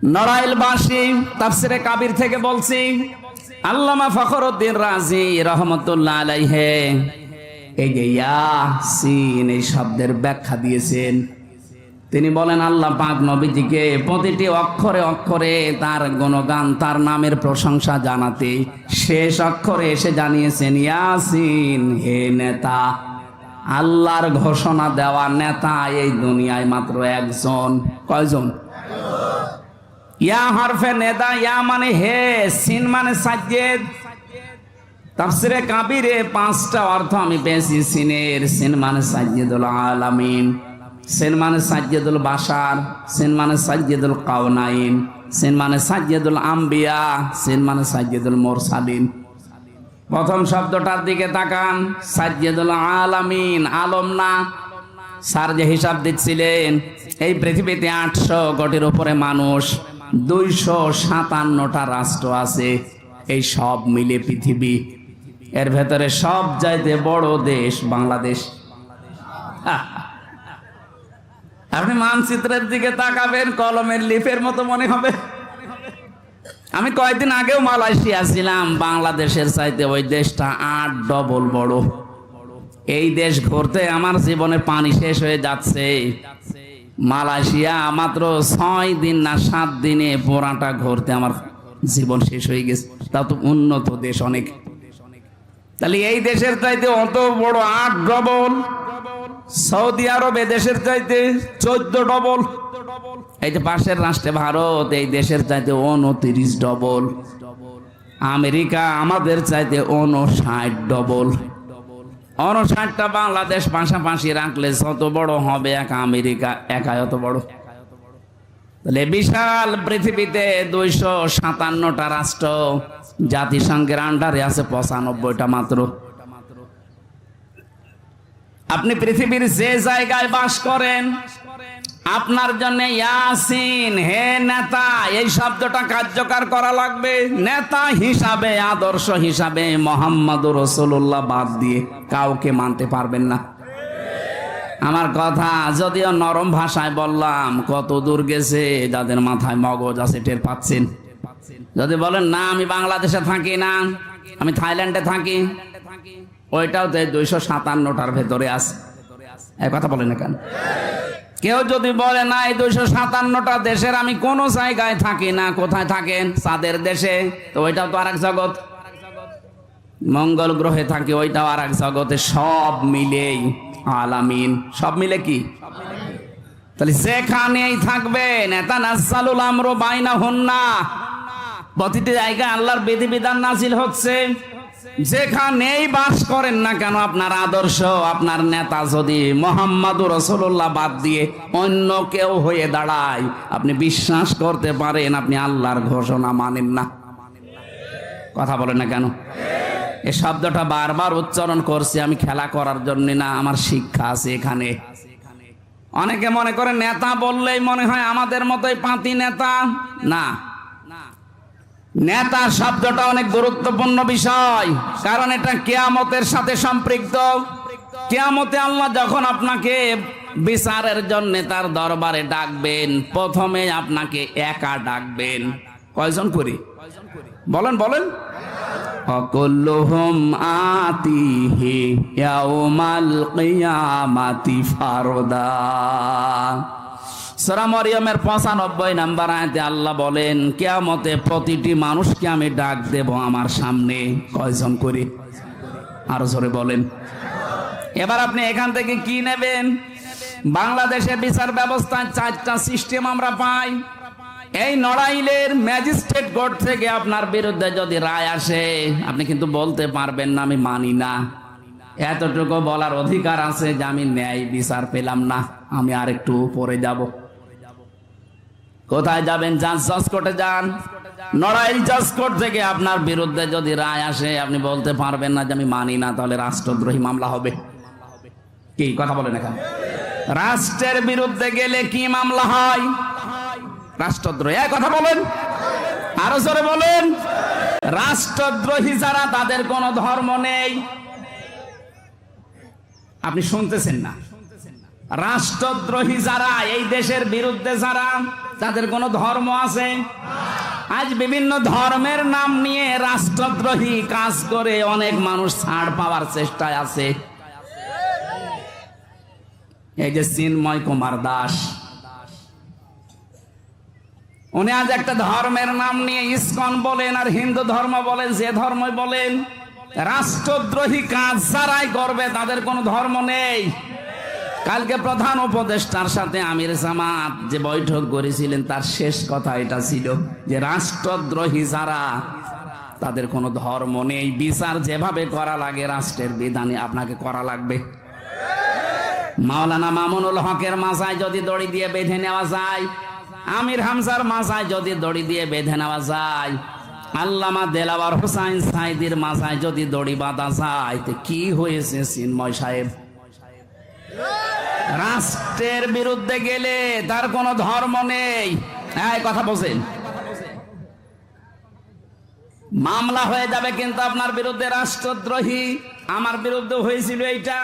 নড়াইলবাসী তাফসিরে কাবির থেকে বলছি, আল্লামা ফখরুদ্দীন রাজি রহমতুল্লাহ আলাইহি এই যে ইয়াসিন এই শব্দের ব্যাখ্যা দিয়েছেন। তিনি বলেন আল্লাহ পাক নবীজিকে প্রতিটি অক্ষরে অক্ষরে তার গুণগান, তার নামের প্রশংসা জানাতে শেষ অক্ষরে এসে জানিয়েছেন ইয়াসিন, হে নেতা, আল্লাহর ঘোষণা দেওয়া নেতা এই দুনিয়ায় মাত্র একজন। কয়জন? ইয়া হরফে নেদা, ইয়া মানে হে, সিন মানে সাজ্জেদ। তাফসিরে কাবিরে 5টা অর্থ আমি পেয়েছি সিনের। সিন মানে সাজ্জেদুল আলামিন, সিন মানে সাজ্জেদুল বাশার, সিন মানে সাজ্জেদুল কাওনাইন, সিন মানে সাজ্জেদুল আম্বিয়া, সিন মানে সাজ্জেদুল মুরসালিন। প্রথম শব্দটার দিকে তাকান, সাজ্জেদুল আলামিন, আলম না। স্যার যে হিসাব দিচ্ছিলেন, এই পৃথিবীতে 800 কোটির উপরে মানুষ, 257টা রাষ্ট্র আছে, এই সব মিলে পৃথিবী। এর ভেতরে সব চাইতে বড় দেশ বাংলাদেশ। আপনি মানচিত্রের দিকে তাকাবেন, কলমের লিফের মতো মনে হবে। আমি কয়েকদিন আগেও মালয়েশিয়া ছিলাম, বাংলাদেশের চাইতে ওই দেশটা 8 ডবল বড়। এই দেশ ঘুরতে আমার জীবনের পানি শেষ হয়ে যাচ্ছে। মালয়েশিয়া মাত্র 6 দিন না 7 দিনে পুরাটা ঘুরতে আমার জীবন শেষ হয়ে গেছে। তা তো উন্নত দেশ অনেক। তাহলে এই দেশের চাইতে অত বড় 8 ডবল। সৌদি আরব এ দেশের চাইতে 14 ডবল। এই যে পাশের রাষ্ট্রে ভারত, এই দেশের চাইতে 29 ডবল। আমেরিকা আমাদের চাইতে 59 ডবল। 59টা বাংলাদেশ পাশাপাশি রাখলে যত বড় হবে এক আমেরিকা, একাই অত বড়। তাহলে বিশাল পৃথিবীতে 257টা রাষ্ট্র, জাতিসংঘের আন্ডারে আছে 95টা মাত্র। আপনি পৃথিবীর যে জায়গায় বাস করেন, আপনার জন্য ইয়াসিন, হে নেতা, এই শব্দটা কার্যকর করা লাগবে। নেতা হিসাবে, আদর্শ হিসাবে মুহাম্মদুর রাসূলুল্লাহ বাদ দিয়ে কাউকে মানতে পারবেন না। আমার কথা যদিও নরম ভাষায় বললাম, কত দূর গেছে যাদের মাথায় মগজ আছে টের পাচ্ছেন। যদি বলেন না আমি বাংলাদেশে থাকি না, আমি থাইল্যান্ডে থাকি, ওইটাও তো 257টার ভেতরে আছে। এই কথা বলেন না কেন? কেউ যদি বলে না এই 257টা দেশের আমি কোনো জায়গায় থাকি না, কোথায় থাকেন? চাঁদের দেশে, তো ওইটাও তো আরেক জগৎ। মঙ্গল গ্রহে থাকি, ওইটাও আরেক জগতে। সব মিলেই আলামিন, সব মিলে কি? তাহলে যেখানেই থাকবেন, তানাজ্জালুল আমরু বাইনাহুন্না, প্রতিটি জায়গায় আল্লাহর বিধিবিধান নাজিল হচ্ছে। যেখানেই বাস করেন না কেন, আপনার আদর্শ, আপনার নেতা যদি মুহাম্মদুর রাসূলুল্লাহ বাদ দিয়ে অন্য কেউ হয়ে দাঁড়ায়, আপনি বিশ্বাস করতে পারেন আপনি আল্লাহর ঘোষণা মানেন না। কথা বলেন না কেন? এই শব্দটা বারবার উচ্চারণ করছি আমি খেলা করার জন্য না, আমার শিক্ষা আছে এখানে। অনেকে মনে করে নেতা বললেই মনে হয় আমাদের মতোই পাতি নেতা। না, নেতা শব্দটা অনেক গুরুত্বপূর্ণ বিষয়, কারণ এটা কিয়ামতের সাথে সম্পৃক্ত। কিয়ামতে আল্লাহ যখন আপনাকে বিচারের জন্য তার দরবারে ডাকবেন, প্রথমে আপনাকে একা ডাকবেন। কয়জন করে বলেন বলেন? কুল্লুহুম আতিহি ইয়াউমাল কিয়ামাতি ফারদা। সূরা মরিয়মের 95 নম্বর আয়াতে আল্লাহ বলেন কিয়ামতে প্রতিটি মানুষকে আমি ডাক দেব আমার সামনে। কয়জন করে? আরো জোরে বলেন। এবার আপনি এখান থেকে কি নেবেন? বাংলাদেশের বিচার ব্যবস্থায় 4টা সিস্টেম আমরা পাই। এই নড়াইলের ম্যাজিস্ট্রেট কোর্ট থেকে আপনার বিরুদ্ধে যদি রায় আসে, আপনি কিন্তু বলতে পারবেন না আমি মানি না। এতটুকু বলার অধিকার আছে যে আমি ন্যায় বিচার পেলাম না, আমি আরেকটু উপরে যাব। কোথায় যাবেন? জজ কোর্টে যান। নড়াইল জজ কোর্ট থেকে আপনার বিরুদ্ধে যদি রায় আসে, আপনি বলতে পারবেন না যে আমি মানি না, তাহলে রাষ্ট্রদ্রোহী মামলা হবে। কি কথা বলেন এখানে? রাষ্ট্রের বিরুদ্ধে গেলে কি মামলা হয়? রাষ্ট্রদ্রোহী। এই কথা বলেন, আরো জোরে বলেন। রাষ্ট্রদ্রোহী যারা, তাদের কোনো ধর্ম নেই। আপনি শুনতেছেন না, রাষ্ট্রদ্রোহী যারা, এই দেশের বিরুদ্ধে যারা, তাদের কোনো ধর্ম আছে? আজ বিভিন্ন ধর্মের নাম নিয়ে রাষ্ট্রদ্রোহী কাজ করে অনেক মানুষ ছাড় পাওয়ার চেষ্টায় আছে। এই যে চিন্ময় কুমার দাস, উনি আজ একটা ধর্মের নাম নিয়ে ইসকন বলেন আর হিন্দু ধর্ম বলেন, যে ধর্মই বলেন, রাষ্ট্রদ্রোহী কাজ যারাই করবে তাদের কোনো ধর্ম নেই। কালকে প্রধান উপদেষ্টার সাথে আমির জামাত যে বৈঠক করেছিলেন, তার শেষ কথা এটা ছিল যে রাষ্ট্রদ্রোহী যারা, তাদের কোনো ধর্ম নেই। বিচার যেভাবে করা লাগে রাষ্ট্রের বিধানে আপনাকে করা লাগবে। মাওলানা মামুনুল হকের মাথায় যদি দড়ি দিয়ে বেঁধে নেওয়া যায়, আমির হামজার মাথায় যদি দড়ি দিয়ে বেঁধে নেওয়া যায়, আল্লামা দেলাওয়ার হোসাইন সাইদির মাথায় যদি দড়ি বাঁধা যায়, তো কি হয়েছে চিন্ময় সাহেব? রাষ্ট্রের বিরুদ্ধে গেলে তার কোনো ধর্ম নেই। এই কথা বলছেন, মামলা হয়ে যাবে কিন্তু আপনার বিরুদ্ধে রাষ্ট্রদ্রোহী। আমার বিরুদ্ধে হয়েছিল এইটা,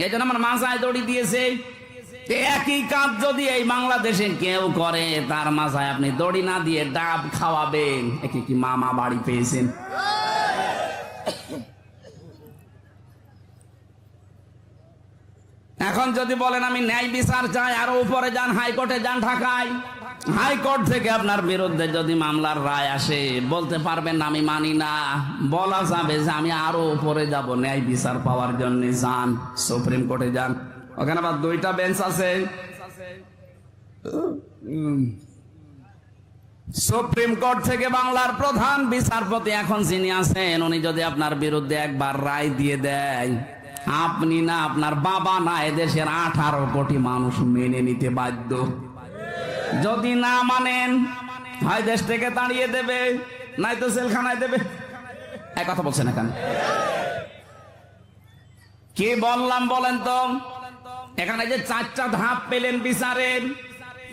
এই জন্য আমার মাথায় দড়ি দিয়েছে। একই কাজ যদি এই বাংলাদেশে কেউ করে, তার মাথায় আপনি দড়ি না দিয়ে ডাব খাওয়াবেন, একে কি মামা বাড়ি পেয়েছেন? এখন যদি বলেন আমি ন্যায় বিচার চাই, আরো উপরে যান, হাইকোর্টে যান ঢাকায়। হাইকোর্ট থেকে আপনার বিরুদ্ধে যদি মামলার রায় আসে, বলতে পারবেন আমি মানি না। বলা যাবে যে আমি আরো উপরে যাব ন্যায় বিচার পাওয়ার জন্য। যান সুপ্রিম কোর্টে যান, ওখানে আবার 2টা বেঞ্চ আছে। সুপ্রিম কোর্ট থেকে বাংলার প্রধান বিচারপতি এখন যিনি আছেন, উনি যদি আপনার বিরুদ্ধে একবার রায় দিয়ে দেয়, আপনি না, আপনার বাবা না, এদেশের 18 কোটি মানুষ মেনে নিতে বাধ্য। যদি না মানেন, হয় দেশ থেকে তাড়িয়ে দেবে, নয়তো জেলখানায় দেবে। এক কথা বলছেন এখানে কি বললাম বলেন তো? এখানে যে 4টা ধাপ পেলেন বিচারের,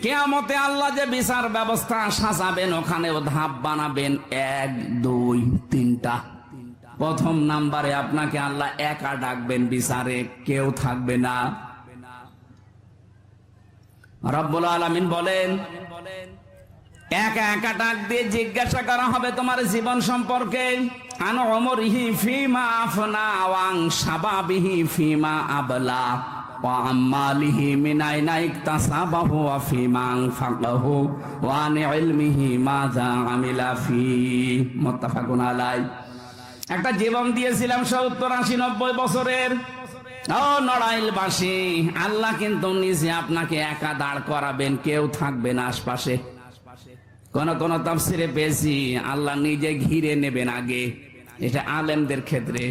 কিয়ামতে আল্লাহ যে বিচার ব্যবস্থা সাজাবেন, ওখানেও ধাপ বানাবেন 1, 2, 3টা। প্রথম নাম্বারে আপনাকে আল্লাহ একা ডাকবেন বিচারে, কেউ থাকবে না। রব্বুল আলামিন বলেন, একা একা ডাক দিয়ে জিজ্ঞাসা করা হবে তোমার জীবন সম্পর্কে। আন উমরিহি ফিমা আফনা ওয়াং শাবাবিহি ফিমা আবলা ওয়া আমালিহি মিন আইনা ইকতাসাবাহু ওয়া ফিমা আনফাকাহু ওয়া আন ইলমিহি মাযা আমিলা ফি। মুত্তাফাকুন আলাইহি। একটা জীবন দিয়েছিলাম 70, 80, 90 বছরের। ও নড়াইলবাসী, আল্লাহ কিন্তু নিজে আপনাকে একা দাঁড় করাবেন, কেউ থাকবে না আশপাশে। কোন কোন তাফসিরে পেয়েছি আল্লাহ নিজে ঘিরে নেবেন আগে। এটা আলেমদের ক্ষেত্রে,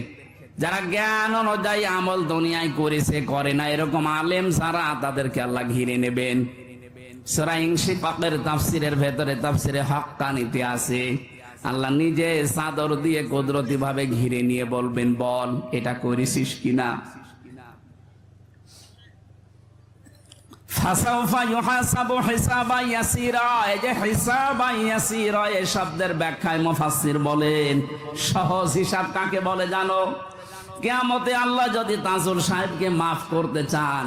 যারা জ্ঞান অনুযায়ী আমল দুনিয়ায় করেছে, করে না, এরকম আলেম যারা, তাদেরকে আল্লাহ ঘিরে নেবেন। সূরা ইনশিকাকের তাফসিরের ভেতরে, তাফসিরে হাক্কানিতে আছে, আল্লাহ নিজে চাদর দিয়ে কুদরতি ভাবে ঘিরে নিয়ে বলবেন, বল এটা করেছিস কিনা। ফাসাউফা ইউহাসাবু হিসাবান ইয়াসিরা। এই যে হিসাবান ইয়াসিরা, এই শব্দের ব্যাখ্যায় মুফাসসির বলেন, সহজ হিসাব কাকে বলে জানো? কিয়ামতে আল্লাহ যদি তাজুল সাহেবকে মাফ করতে চান,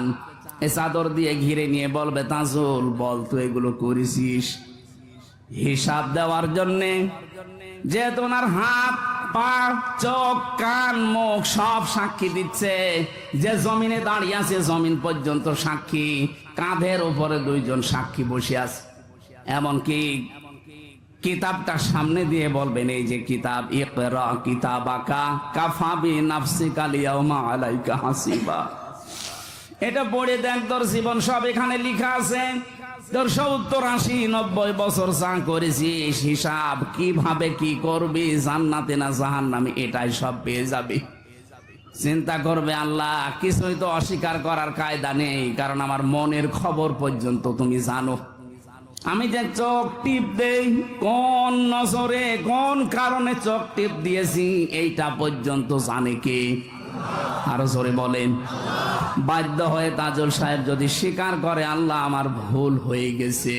এই চাদর দিয়ে ঘিরে নিয়ে বলবে, তাজুল বল তুই এগুলো করেছিস। হিসাব দেওয়ার জন্যে, যেহেতু ওনার হাত, পা, চোখ, কান, মুখ সব সাক্ষী দিচ্ছে। যে জমিনে দাঁড়িয়ে আছে, জমিন পর্যন্ত সাক্ষী, কাঁধের উপরে 2 জন সাক্ষী বসে আছে। এমনকি কিতাবটা সামনে দিয়ে বলবেন, এই যে কিতাব, ইকরা কিতাবাকা কাফা বিনাফসিকা লিয়াউমা আলাইকা হাসিবা। এটা পড়ে দেখ, তোর জীবন সব এখানে লেখা আছে। তোর 70, 80, 90 বছর যা করেছিস, হিসাব কিভাবে কি করবি, জান্নাতে না জাহান্নামে, এটাই সব পেয়ে যাবি। চিন্তা করবে আল্লাহ, কিছুই তো অস্বীকার করার কায়দা নেই, কারণ আমার মনের খবর পর্যন্ত তুমি জানো। আমি যে চোখ টিপ দেই, কোন নজরে, কোন কারণে চোখ টিপ দিয়েছি, এইটা পর্যন্ত জানে কে? আরো জোরে বলেন। বাধ্য হয়ে তাজুল সাহেব যদি স্বীকার করে, আল্লাহ আমার ভুল হয়ে গেছে,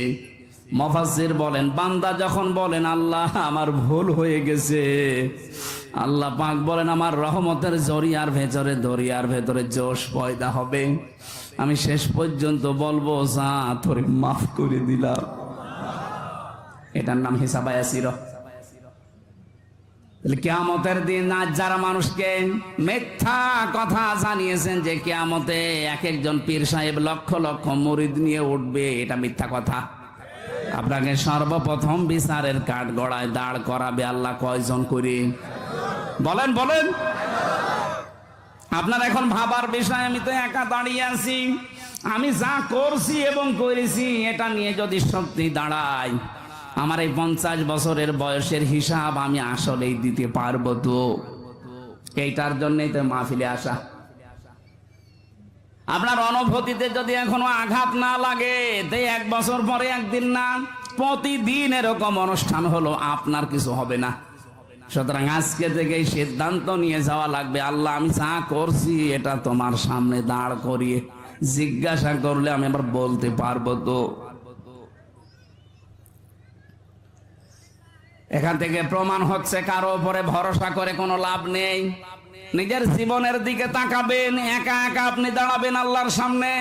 মুফাসসির বলেন, বান্দা যখন বলেন আল্লাহ আমার ভুল হয়ে গেছে, আল্লাহ পাক বলেন আমার রহমতের দরিয়ার ভেতরে জোশ পয়দা হবে। আমি শেষ পর্যন্ত বলবো যা তোরে মাফ করে দিলাম। এটার নাম হিসাব ইয়াসির। কিয়ামতের দিন আজ যারা মানুষকে মিথ্যা কথা জানিয়েছেন যে কিয়ামতে এক একজন পীর সাহেব লক্ষ লক্ষ মুরিদ নিয়ে উঠবে, এটা মিথ্যা কথা। আপনাকে সর্বপ্রথম বিচারের কাঠ গড়ায় দাঁড় করাবে আল্লাহ কয়জন করে? বলেন বলেন। আপনার এখন ভাবার বিষয়, আমি তো একা দাঁড়িয়ে আছি, আমি যা করছি এবং করেছি এটা নিয়ে যদি সত্যি দাঁড়াই, আমার এই 50 বছরের বয়সের হিসাব আমি আসলেই দিতে পারবো তো? এইটার জন্যই তো মাহফিলে আসা। আপনার অনুভূতিতে যদি এখনো আঘাত না লাগে, তাই 1 বছর পরে একদিন না, প্রতিদিন এরকম অনুষ্ঠান হলো আপনার কিছু হবে না। সুতরাং আজকে থেকে সিদ্ধান্ত নিয়ে যাওয়া লাগবে, আল্লাহ আমি যা করছি এটা তোমার সামনে দাঁড় করিয়ে জিজ্ঞাসা করলে আমি আবার বলতে পারবো তো? এখান থেকে প্রমাণ হচ্ছে কারো উপরে ভরসা করে কোনো লাভ নেই। নিজের জীবনের দিকে তাকাবেন, একা একা আপনি দাঁড়াবেন আল্লাহর সামনে।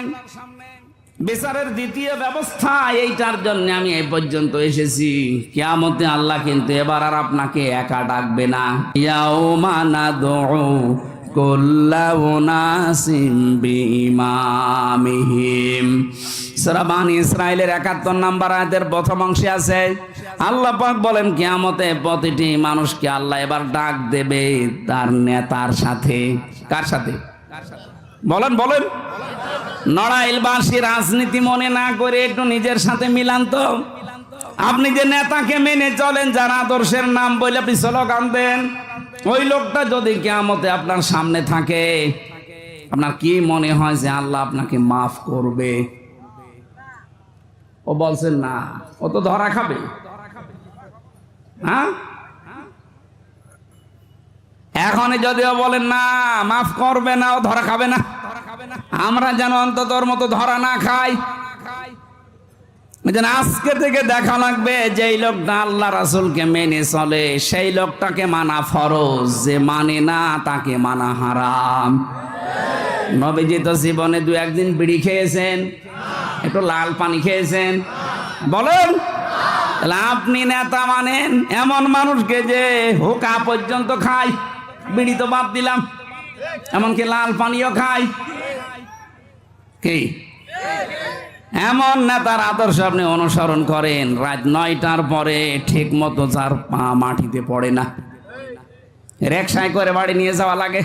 বিচারের দ্বিতীয় ব্যবস্থা, এইটার জন্য আমি এই পর্যন্ত এসেছি। কিয়ামতে আল্লাহ কিন্তু এবার আর আপনাকে একা ডাকবে না। ইয়াউমা নাদউ কুল্লা উনাসিম বিইমামিহিম। সূরা বানী ইসরাঈলের 71 নম্বর আয়াতের প্রথম অংশে আছে, আল্লাহ পাক বলেন কিয়ামতে প্রতিটি মানুষকে আল্লাহ এবার ডাক দেবে তার নেতার সাথে। কার সাথে? বলেন বলেন। নড়াইলবাসী রাজনীতি মনে না করে একটু নিজের সাথে মিলান তো। আপনি যে নেতাকে মেনে চলেন, যার আদর্শের নাম বলে আপনি স্লোগান দেন, ওই লোকটা যদি কিয়ামতে আপনার সামনে থাকে, আপনার কি মনে হয় যে আল্লাহ আপনাকে মাফ করবে? ও বলছেন না, ও তো ধরা খাবে। হ্যাঁ, এখন যদিও বলেন না মাফ করবে না, ও ধরা খাবে না। আমরা যেন অন্তত ওর মতো ধরা না খাই। আজকে থেকে দেখা লাগবে যেই লোকটা আল্লাহ রাসূলকে মেনে চলে সেই লোকটাকে মানা ফরজ, যে মানে না তাকে মানা হারাম। নবীজি তো জীবনে 2-1 দিন বিড়ি খেয়েছেন, একটু লাল পানি খেয়েছেন? বলেন। তাহলে আপনি নেতা মানেন এমন মানুষকে যে হুকা পর্যন্ত খায়, বিড়ি তো বাদ দিলাম, এমনকি লাল পানিও খায়। কি এমন নেতার আদর্শ আপনি অনুসরণ করেন, রাত 9টার পরে ঠিক মতো যার পা মাটিতে পড়ে না, রিকশায় করে বাড়ি নিয়ে যাওয়া লাগে।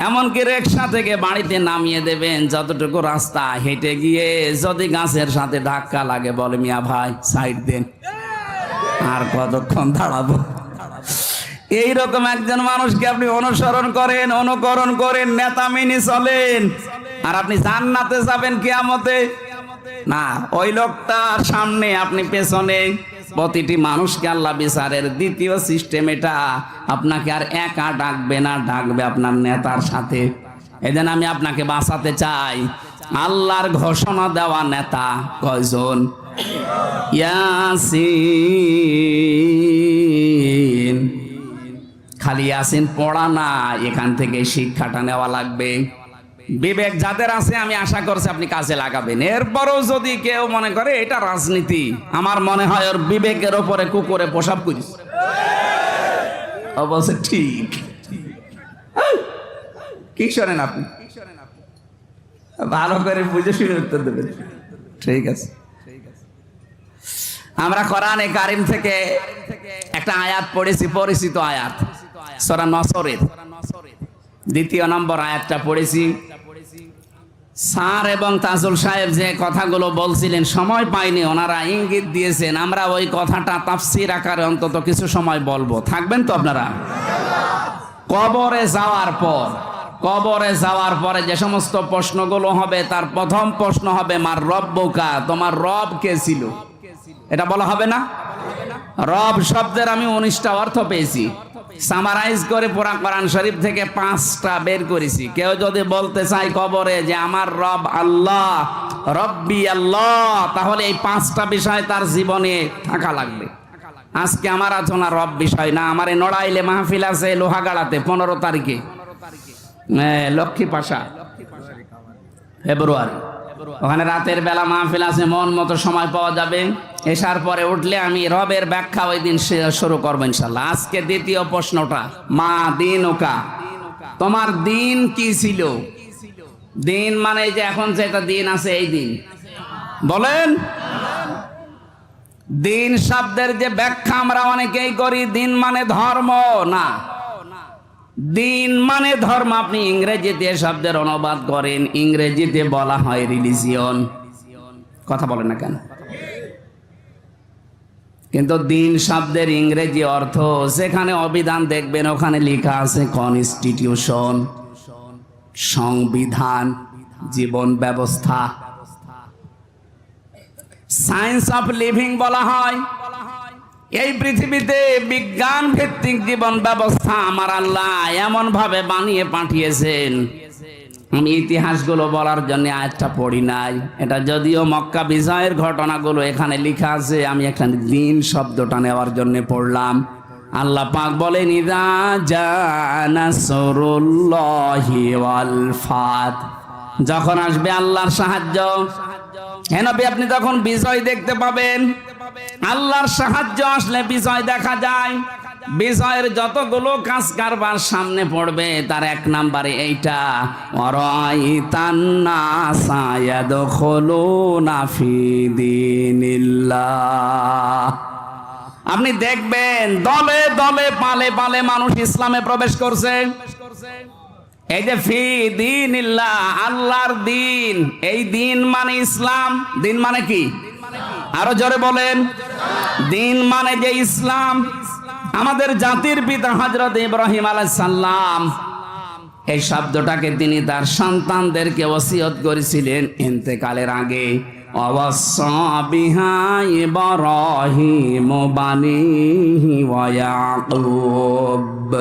এমনকি রিকশা থেকে বাড়িতে নামিয়ে দেবেন, যতটুকু রাস্তা হেঁটে গিয়ে যদি গাছের সাথে ধাক্কা লাগে বলে মিয়া ভাই সাইড দেন, আর কতক্ষণ দাঁড়াবো। এইরকম একজন মানুষকে আপনি অনুসরণ করেন, অনুকরণ করেন, নেতা মেনে চলেন, আর আপনি জান্নাতে যাবেন কিয়ামতে না। ওই লোকটার সামনে আপনি পেছনে, প্রতিটি মানুষকে আল্লাহ বিচারের দ্বিতীয় সিস্টেম এটা, আপনাকে আর একা ডাকবে না, ডাকবে আপনার নেতার সাথে। এজন্য আমি আপনাকে বাঁচাতে চাই। আল্লাহর ঘোষণা দেওয়া নেতা কয়জন? ইয়াসিন। খালি ইয়াসিন পড়া না, এখান থেকে শিক্ষাটা নেওয়া লাগবে। বিবেক যাদের আছে আমি আশা করছি আপনি কাজে লাগাবেন। এরপরও যদি কেউ মনে করে এটা রাজনীতি, আমার মনে হয় ওর বিবেকের ওপরে কুকুরে পোশাক করিস। অবশ্য ঠিক। কি শোনেন আপনি? ভালো করে বুঝে শুনে উত্তর দেবেন। ঠিক আছে। আমরা কোরআনে কারিম থেকে একটা আয়াত পড়েছি, পরিচিত আয়াত, সূরা নসরের 2 নম্বর আয়াতটা পড়েছি। স্যার এবং তাজুল সাহেব যে কথাগুলো বলছিলেন, সময় পাইনি, ওনারা ইঙ্গিত দিয়েছেন আমরা ওই কথাটা তাফসীর আকারে অন্তত কিছু সময় বলবো। থাকবেন তো আপনারা? কবরে যাওয়ার পরে যে সমস্ত প্রশ্নগুলো হবে, তার প্রথম প্রশ্ন হবে মার রব্বুকা, তোমার রব কে ছিল? এটা বলা হবে না? রব শব্দের আমি 19টা অর্থ পেয়েছি, সামারাইজ করে পুরা কোরআন শরীফ থেকে 5টা বের করেছি। কেউ যদি বলতে চায় কবরে যে আমার রব আল্লাহ, রব্বি আল্লাহ, তাহলে এই 5টা বিষয় তার জীবনে থাকা লাগবে। আজকে আমার আলোচনা রব বিষয় না। আমার এই নড়াইলে মাহফিল আছে লোহাগাড়াতে 15 তারিখে, লক্ষ্মী পাশা। ফেব্রুয়ারি। ওখানে রাতের বেলা মাহফিল আছে, মন মতো সময় পাওয়া যাবে। এসার পরে উঠলে আমি রবের ব্যাখ্যা ওই দিন শুরু করবো ইনশাল্লাহ। আজকে দ্বিতীয় প্রশ্নটা, মা দিন ওকা, তোমার দিন কি ছিল? দিন মানে যে এখন যেটা দিন আছে এই দিন বলেন। দিন শব্দের যে ব্যাখ্যা আমরা অনেকেই করি, দিন মানে ধর্ম না, দিন মানে ধর্ম। আপনি ইংরেজিতে শব্দের অনুবাদ করেন, ইংরেজিতে বলা হয় রিলিজিয়ন। কথা বলেন না কেন? কিন্তু দিন শব্দের ইংরেজি অর্থ, যেখানে অভিধান দেখবেন ওখানে লেখা আছে কনস্টিটিউশন, সংবিধান, জীবন ব্যবস্থা। সায়েন্স অফ লিভিং বলা হয়। এই পৃথিবীতে বিজ্ঞান ভিত্তিক জীবন ব্যবস্থা আমার আল্লাহ এমন ভাবে বানিয়ে পাঠিয়েছেন। আমি ইতিহাসগুলো বলার জন্য আয়াতটা পড়ি নাই, এটা যদিও মক্কা বিজয়ের ঘটনাগুলো এখানে লেখা আছে, আমি এখানে দিন শব্দটা নেওয়ার জন্য পড়লাম। আল্লাহ পাক বলেন, ইযা জাআ নাসরুল্লাহি ওয়াল ফাত, যখন আসবে আল্লাহর সাহায্য। হে নবী, আপনি তখন বিজয় দেখতে পাবেন। আল্লাহর সাহায্য আসলে বিজয় দেখা যায়। বিজয়ের যতগুলো কাজ কারবার সামনে পড়বে তার এক নম্বরে এইটা, ওয়ারাইতান নাসা ইয়াদখুলুনা ফি দীনিল্লাহ। আপনি দেখবেন দলে দলে পালে পালে মানুষ ইসলামে প্রবেশ করছে। এই যে ফি দীনিল্লাহ, আল্লাহর দিন, এই দিন মানে ইসলাম। দিন মানে কি? আরো জোরে বলেন। দিন মানে যে ইসলাম। আমাদের জাতির পিতা হযরত ইব্রাহিম আলাইহিস সালাম এই শব্দটাকে তিনি তার সন্তানদেরকে ওসিয়ত করেছিলেন ইন্তেকালের আগে। ওয়াসা বিহা ইব্রাহিম বানিহি ওয়া ইয়াকুব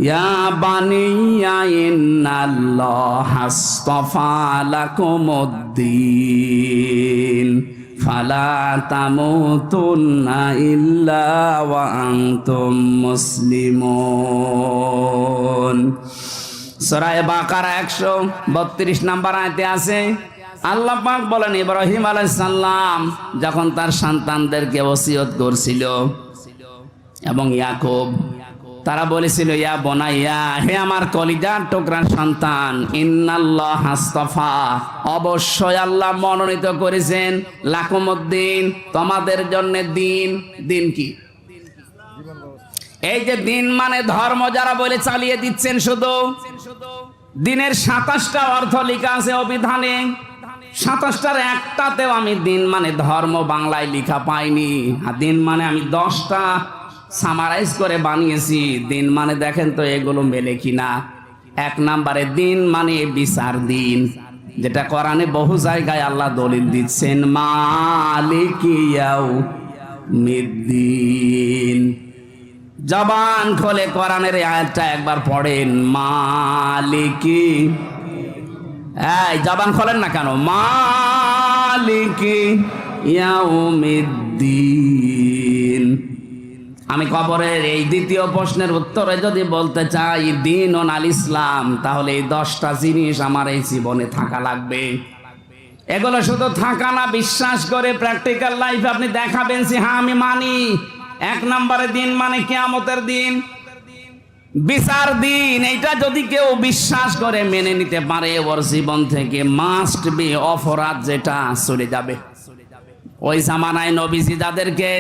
ইয়া বানিয়া ইন্নাল্লাহা আসতাফা লাকুমুদ্দিন ফালা তামুতুন্না ইল্লা ওয়া আনতুম মুসলিমুন। সূরা বাকারা 132 নম্বর আয়াতে আছে, আল্লাহ পাক বলেন, ইব্রাহিম আলাইহিস সালাম যখন তার সন্তানদেরকে ওসিয়ত করছিল এবং ইয়াকুব, তারা বলেছিল, ইয়া বনাইয়া, হে আমার কলিজার টুকরার সন্তান, ইন্নাল্লাহ আসতাফা, অবশ্যই আল্লাহ মনোনীত করেছেন, লাকুমুদ্দিন, তোমাদের জন্য দিন। দিন কি? এই যে দিন মানে ধর্ম যারা বলে চালিয়ে দিচ্ছেন, শুধু দিনের 27টা অর্থ লেখা আছে অভিধানে, 27টার একটাতেও আমি দিন মানে ধর্ম বাংলায় লেখা পাইনি। আর দিন মানে আমি 10টা সামারাইজ করে বানিয়েছি। দিন মানে দেখেন তো এগুলো মেলে কিনা। এক নম্বরে দিন মানে বিচার দিন, যেটা কোরআনে বহু জায়গায় আল্লাহ দলিল দিচ্ছেন, মালিকি ইয়াউমিদ্দিন। জবান খোলে কোরআনের আয়াতটা একবার পড়েন, মালিকি। এই জবান খোলেন না কেন? মালিকি ইয়াউমিদ্দিন। আমি কবরের এই দ্বিতীয় প্রশ্নের উত্তরে যদি বলতে চাই দিন ও আল ইসলাম, তাহলে এই 10টা জিনিস আমার এই জীবনে থাকা লাগবে। এগুলো শুধু থাকা না, বিশ্বাস করে প্র্যাকটিক্যাল লাইফে আপনি দেখাবেন যে হ্যাঁ আমি মানি। এক নম্বরে দিন মানে কিয়ামতের দিন, বিচার দিন। এইটা যদি কেউ বিশ্বাস করে মেনে নিতে পারে, ওর জীবন থেকে মাস্ট বি অপরাধ যেটা চলে যাবে। ওই জামানায় নবীজি যাদেরকে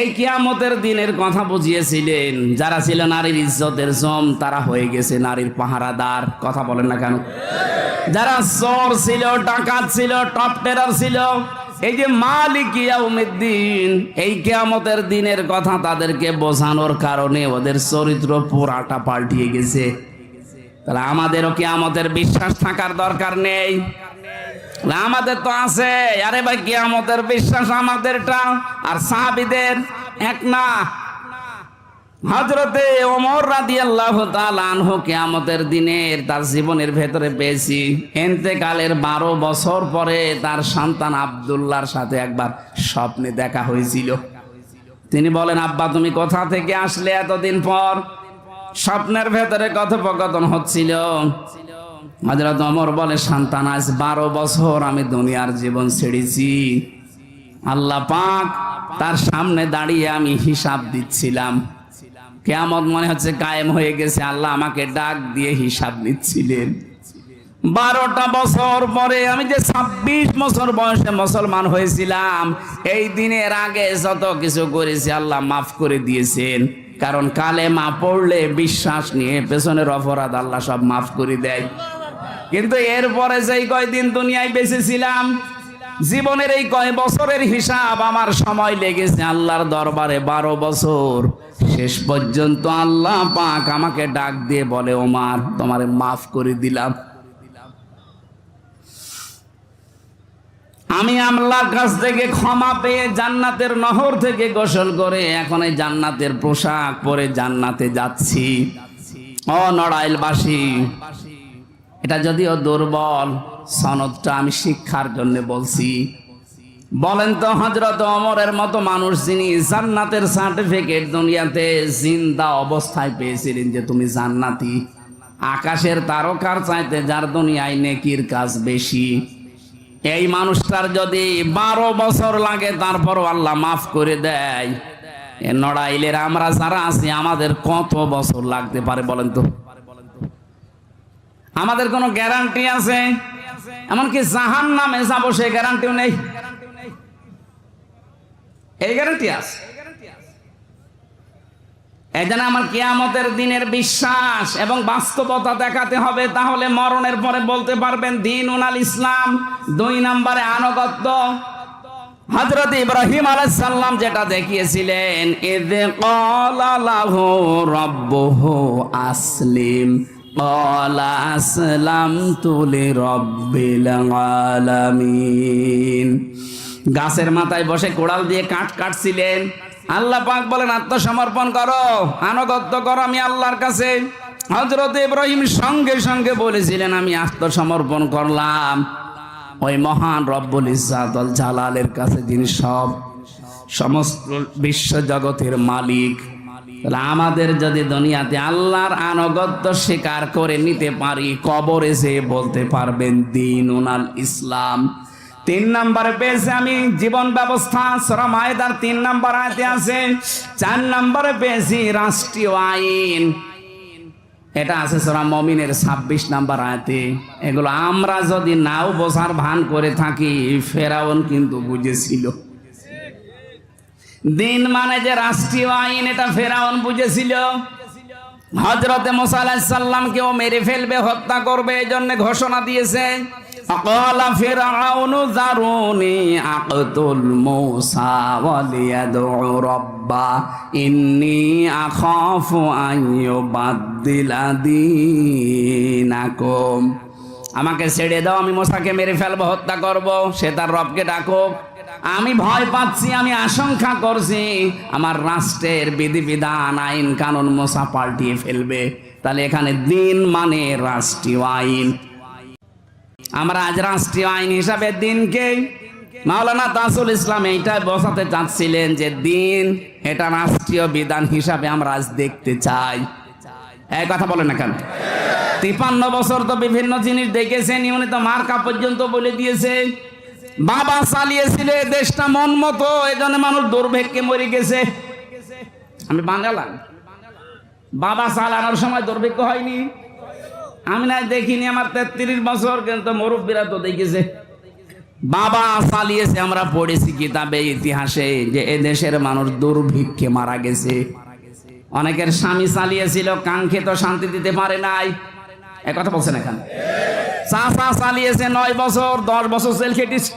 এই কিয়ামতের দিনের কথা বুঝিয়েছিলেন, যারা ছিল নারীর ইজ্জতের জম, তারা হয়ে গেছে নারীর পাহারাদার। কথা বলেন না কেন? যারা চোর ছিল, ডাকাত ছিল, টপ টেরার ছিল, এই যে মালিক ইয়াউমিদ্দিন, এই কিয়ামতের দিনের কথা তাদেরকে বোঝানোর কারণে ওদের চরিত্র পুরাটা পাল্টিয়ে গেছে। তাহলে আমাদেরও কিয়ামতের বিশ্বাস থাকার দরকার নেই? আমাদের তো আছে। আরে ভাই, কিয়ামতের বিশ্বাস আমাদেরটা আর সাহাবীদের এক না। হযরতে ওমর রাদিয়াল্লাহু তাআলা আনহু কিয়ামতের দিনের তার জীবনের ভেতরে পেয়েছি। ইন্তেকালের 12 বছর পরে তার সন্তান আব্দুল্লাহর সাথে একবার স্বপ্নে দেখা হয়েছিল। তিনি বলেন, আব্বা তুমি কোথা থেকে আসলে এতদিন পর? স্বপ্নের ভেতরে কথোপকথন হচ্ছিল। হযরত ওমর বলে, সন্তান আজ 12 বছর আমি দুনিয়ার জীবন ছেড়েছি, আল্লাহ পাক তার সামনে দাঁড়িয়ে আমি হিসাব দিচ্ছিলাম। কিয়ামত মনে হচ্ছে কায়েম হয়ে গেছে, আল্লাহ আমাকে ডাক দিয়ে হিসাব নিচ্ছিলেন। 12টা বছর পরে আমি যে 26 বছর বয়সে মুসলমান হয়েছিলাম, এই দিনের আগে যত কিছু করেছি আল্লাহ মাফ করে দিয়েছেন। কারণ কালেমা পড়লে বিশ্বাস নিয়ে পেছনের অপরাধ আল্লাহ সব মাফ করে দেয়। কিন্তু এরপরে যেই কয়দিন দুনিয়ায় বেঁচে ছিলাম, জীবনের এই কয় বছরের হিসাব আমার সময় লেগেছে আল্লাহর দরবারে 12 বছর। শেষ পর্যন্ত আল্লাহ পাক আমাকে ডাক দিয়ে বলে, ওমর তোমারে মাফ করে দিলাম। আমি আল্লাহর কাছ থেকে ক্ষমা পেয়ে জান্নাতের নহর থেকে গোসল করে এখন এই জান্নাতের পোশাক পরে জান্নাতে যাচ্ছি। ও নড়াইলবাসী, এটা যদিও দুর্বল, সনদটা আমি শিক্ষার জন্য বলছি। বলেন তো, হযরত ওমরের মতো মানুষ যিনি জান্নাতের সার্টিফিকেট দুনিয়াতে জিন্দা অবস্থায় পেয়েছিলেন যে তুমি জান্নাতি, আকাশের তারকার চাইতে যার দুনিয়ায় নেকির কাজ বেশি, এই মানুষটার যদি 12 বছর লাগে তারপরও আল্লাহ মাফ করে দেয়, এ নড়াইলের আমরা যারা আছি আমাদের কত বছর লাগতে পারে বলেন তো? আমাদের কোনো গ্যারান্টি আছে? এমনকি জাহান্নামে যাবো সে গ্যারান্টিও নেই। এই গ্যারান্টি আছে? এই জন্য আমার কিয়ামতের দিনের বিশ্বাস এবং বাস্তবতা দেখাতে হবে, তাহলে মরণের পরে বলতে পারবেন দ্বীনুল ইসলাম। 2 নম্বরে আনুগত্য। হযরত ইব্রাহিম আলাইহিস সালাম যেটা দেখিয়েছিলেন, ইয ক্বালা লাহু রাব্বুহু আসলিম ক্বালা আসলামতু লিরাব্বিল আলামিন। গাছের মাথায় বসে কোড়াল দিয়ে কাঠ কাটছিলেন, আল্লাহ পাক বলেন আত্মসমর্পণ করো, আনুগত্য করো আমি আল্লাহর কাছে। হযরত ইব্রাহিম সঙ্গে সঙ্গে বলেছিলেন আমি আত্মসমর্পণ করলাম ওই মহান রব্বুল ইজ্জাত ওয়াল জালালের কাছে, যিনি সমস্ত বিশ্ব জগতের মালিক। তাহলে আমাদের যদি দুনিয়াতে আল্লাহর আনুগত্য স্বীকার করে নিতে পারি, কবরে যেয়ে বলতে পারবেন দ্বীনুল ইসলাম। 3 নম্বরে পেয়েছে আমি জীবন ব্যবস্থা, সূরা মায়েদার 3 নম্বর আয়াতে আছে। 4 নম্বরে পেয়েছি রাষ্ট্রীয় আইন, এটা আছে সূরা মুমিনের 26 নম্বর আয়াতে। এগুলো আমরা যদি নাও বোঝার ভান করে থাকি, ফেরাউন কিন্তু বুঝেছিল। দিন মানে যে রাষ্ট্রীয় আইন, এটা ফেরাউন বুঝেছিল। হযরতে মুসা আলাইহিস সালামকেও মেরে ফেলবে, হত্যা করবে, এই জন্য ঘোষণা দিয়েছে। আকালা ফিরআউনু যারুনি আকতুল মূসা ওয়ালিয়াদউ রাব্বা ইন্নী আখাফু আন ইউবাদদিলা দীনাকুম। আমাকে ছেড়ে দাও, আমি মূসাকে মেরে ফেলবো, হত্যা করব, সে তার রবকে ডাকুক। আমি ভয় পাচ্ছি, আমি আশঙ্কা করছি আমার রাষ্ট্রের বিধিবিধান আইন কানুন মূসা পাল্টিয়ে ফেলবে। তাহলে এখানে দিন মানে রাষ্ট্রীয় আইন। আমরা আজ রাষ্ট্রীয় আইন হিসাবে দিনকে, মাওলানা তাজুল ইসলাম এইটাই বোঝাতে চাচ্ছিলেন যে দিন এটা রাষ্ট্রীয় বিধান হিসাবে আমরা আজ দেখতে চাই। এই কথা বলেন না কেন? 53 বছর তো বিভিন্ন জিনিস দেখেছেন, উনি তো মার্কা পর্যন্ত বলে দিয়েছে। বাবা চালিয়েছিল দেশটা মন মতো, এই জন্য মানুষ দুর্ভিক্ষে মরে গেছে। আমি বাঙালাম, বাবা চালানোর সময় দুর্ভিক্ষ হয়নি। আমি না দেখিনি, আমার 33 বছর, কিন্তু মুরব্বীরা তো দেখেছে। বাবা চালিয়েছে, আমরা পড়েছি কিতাবে ইতিহাসে যে এ দেশের মানুষ দুর্ভিক্ষে মারা গেছে। অনেকের স্বামী চালিয়েছিল, কাঙ্ক্ষিত শান্তি দিতে পারে নাই। এ কথা বলছেন এখানে। চাচা চালিয়েছে 9 বছর, 10 বছর জেল খেটেছে।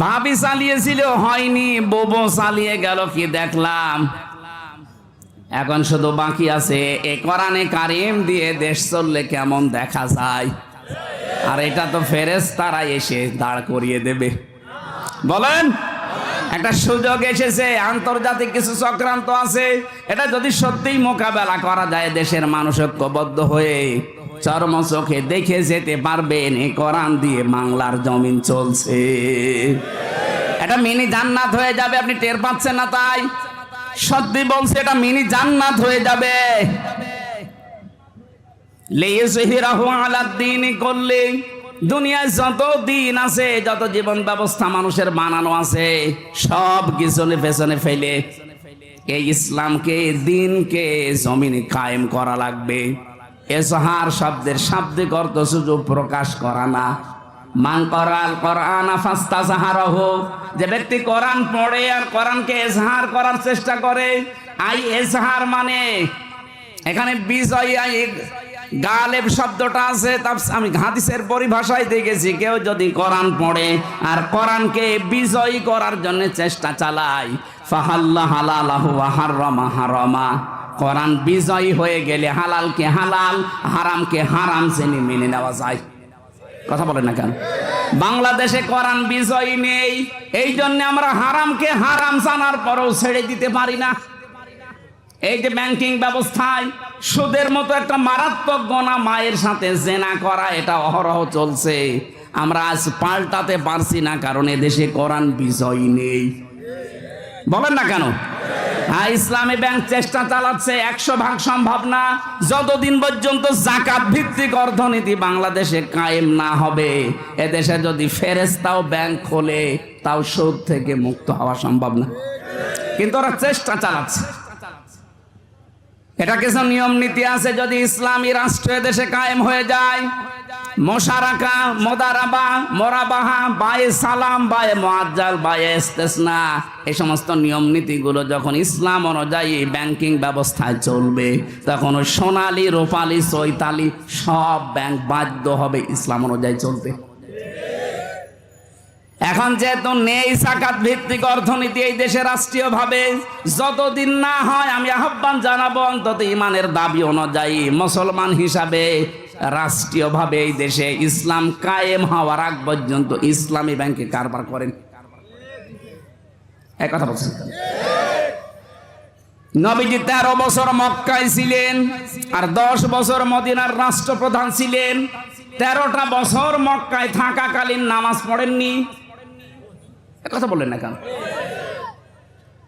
ভাবি চালিয়েছিল, হয়নি। বউ চালিয়ে গেল, কি দেখলাম। এখন শুধু বাকি আছে এ কোরআনে কারিম দিয়ে দেশ চললে কেমন দেখা যায়। আর এটা তো ফেরেশতারা এসে দাঁড় করিয়ে দেবে। বলেন, একটা সুযোগ এসেছে, আন্তর্জাতিক কিছু চক্রান্ত আছে, এটা যদি সত্যিই মোকাবেলা করা যায়, দেশের মানুষ ঐক্যবদ্ধ হয়ে চরম চোখে দেখে যেতে পারবেন এই কোরআন দিয়ে বাংলার জমিন চলছে। এটা মিনি জান্নাত হয়ে যাবে, আপনি টের পাচ্ছেন না? তাই সত্যি বলছে, এটা মিনি জান্নাত হয়ে যাবে। লিইয়ুযহিরাহু আলাদ-দীনি কুল্লি, দুনিয়ায় যত দিন আছে, যত জীবন ব্যবস্থা মানুষের বানানো আছে, সব কিছুর পেছনে ফেলে এই ইসলামকে, দিনকে জমিনে কায়েম করা লাগবে। এজহার শব্দের শাব্দিক অর্থ শুধু প্রকাশ করা না। মান করাল কোরআনা ফাস্তাজহারাহু, যে ব্যক্তি কোরআন পড়ে আর কোরআনকে এজহার করার চেষ্টা করে, আই এজহার মানে এখানে বিজয়, গালেব শব্দটা আছে। আমি হাদিসের পরিভাষায় দেখেছি, কেউ যদি কোরআন পড়ে আর কোরআনকে বিজয়ী করার জন্য চেষ্টা চালায়, ফাহাল্লা হালালাহু ওয়া হারামা হারামা, কোরআন বিজয়ী হয়ে গেলে হালালকে হালাল, হারামকে হারাম জেনে মেনে নেওয়া যায়। কথা বলেন না কেন? বাংলাদেশে কোরআন বিজয়ী নেই, এই জন্য আমরা হারামকে হারাম জানার পরেও ছেড়ে দিতে পারি না। এই যে ব্যাংকিং ব্যবস্থায় সুদের মতো একটা মারাত্মক গুনাহ, মায়ের সাথে জেনা করা, এটা অহরহ চলছে। আমরা আজ পাল্টাতে পারছি না, কারণ এদেশে কোরআন বিজয়ী নেই। বলেন না কেন? হ্যাঁ, ইসলামী ব্যাংক চেষ্টা চালাচ্ছে, 100% সম্ভব না। যতদিন পর্যন্ত যাকাত ভিত্তিক অর্থনীতি বাংলাদেশে কায়েম না হবে, এদেশে যদি ফেরেশতাও ব্যাংক খোলে, তাও সুদ থেকে মুক্ত হওয়া সম্ভব না। কিন্তু ওরা চেষ্টা চালাচ্ছে। এটা কিছু নিয়ম নীতি আছে। যদি ইসলামী রাষ্ট্র দেশে কায়েম হয়ে যায়, মুশারাকা, মুদারাবা, মুরাবাহা, বায়ে সালাম, বায়ে মুআজ্জাল, বায়ে ইস্তিসনা, এই সমস্ত নিয়ম নীতিগুলো যখন ইসলাম অনুযায়ী ব্যাংকিং ব্যবস্থায় চলবে, তখন ওই সোনালী, রূপালী, চৈতালি সব ব্যাংক বাধ্য হবে ইসলাম অনুযায়ী চলতে। এখন যেহেতু নেই যাকাত ভিত্তিক অর্থনীতি এই দেশে রাষ্ট্রীয় ভাবে, যতদিন না হয়, আমি আহ্বান জানাবো অন্তত ইমানের দাবি অনুযায়ী মুসলমান হিসাবে রাষ্ট্রীয়ভাবে এই দেশে ইসলাম কায়েম হওয়ার আগ পর্যন্ত ইসলামী ব্যাংকে কারবার করেন। এক কথা বলছেন। নবীজি 13 বছর মক্কায় ছিলেন আর 10 বছর মদিনার রাষ্ট্রপ্রধান ছিলেন। 13টা বছর মক্কায় থাকাকালীন নামাজ পড়েননি। কথা বললেন না কেন?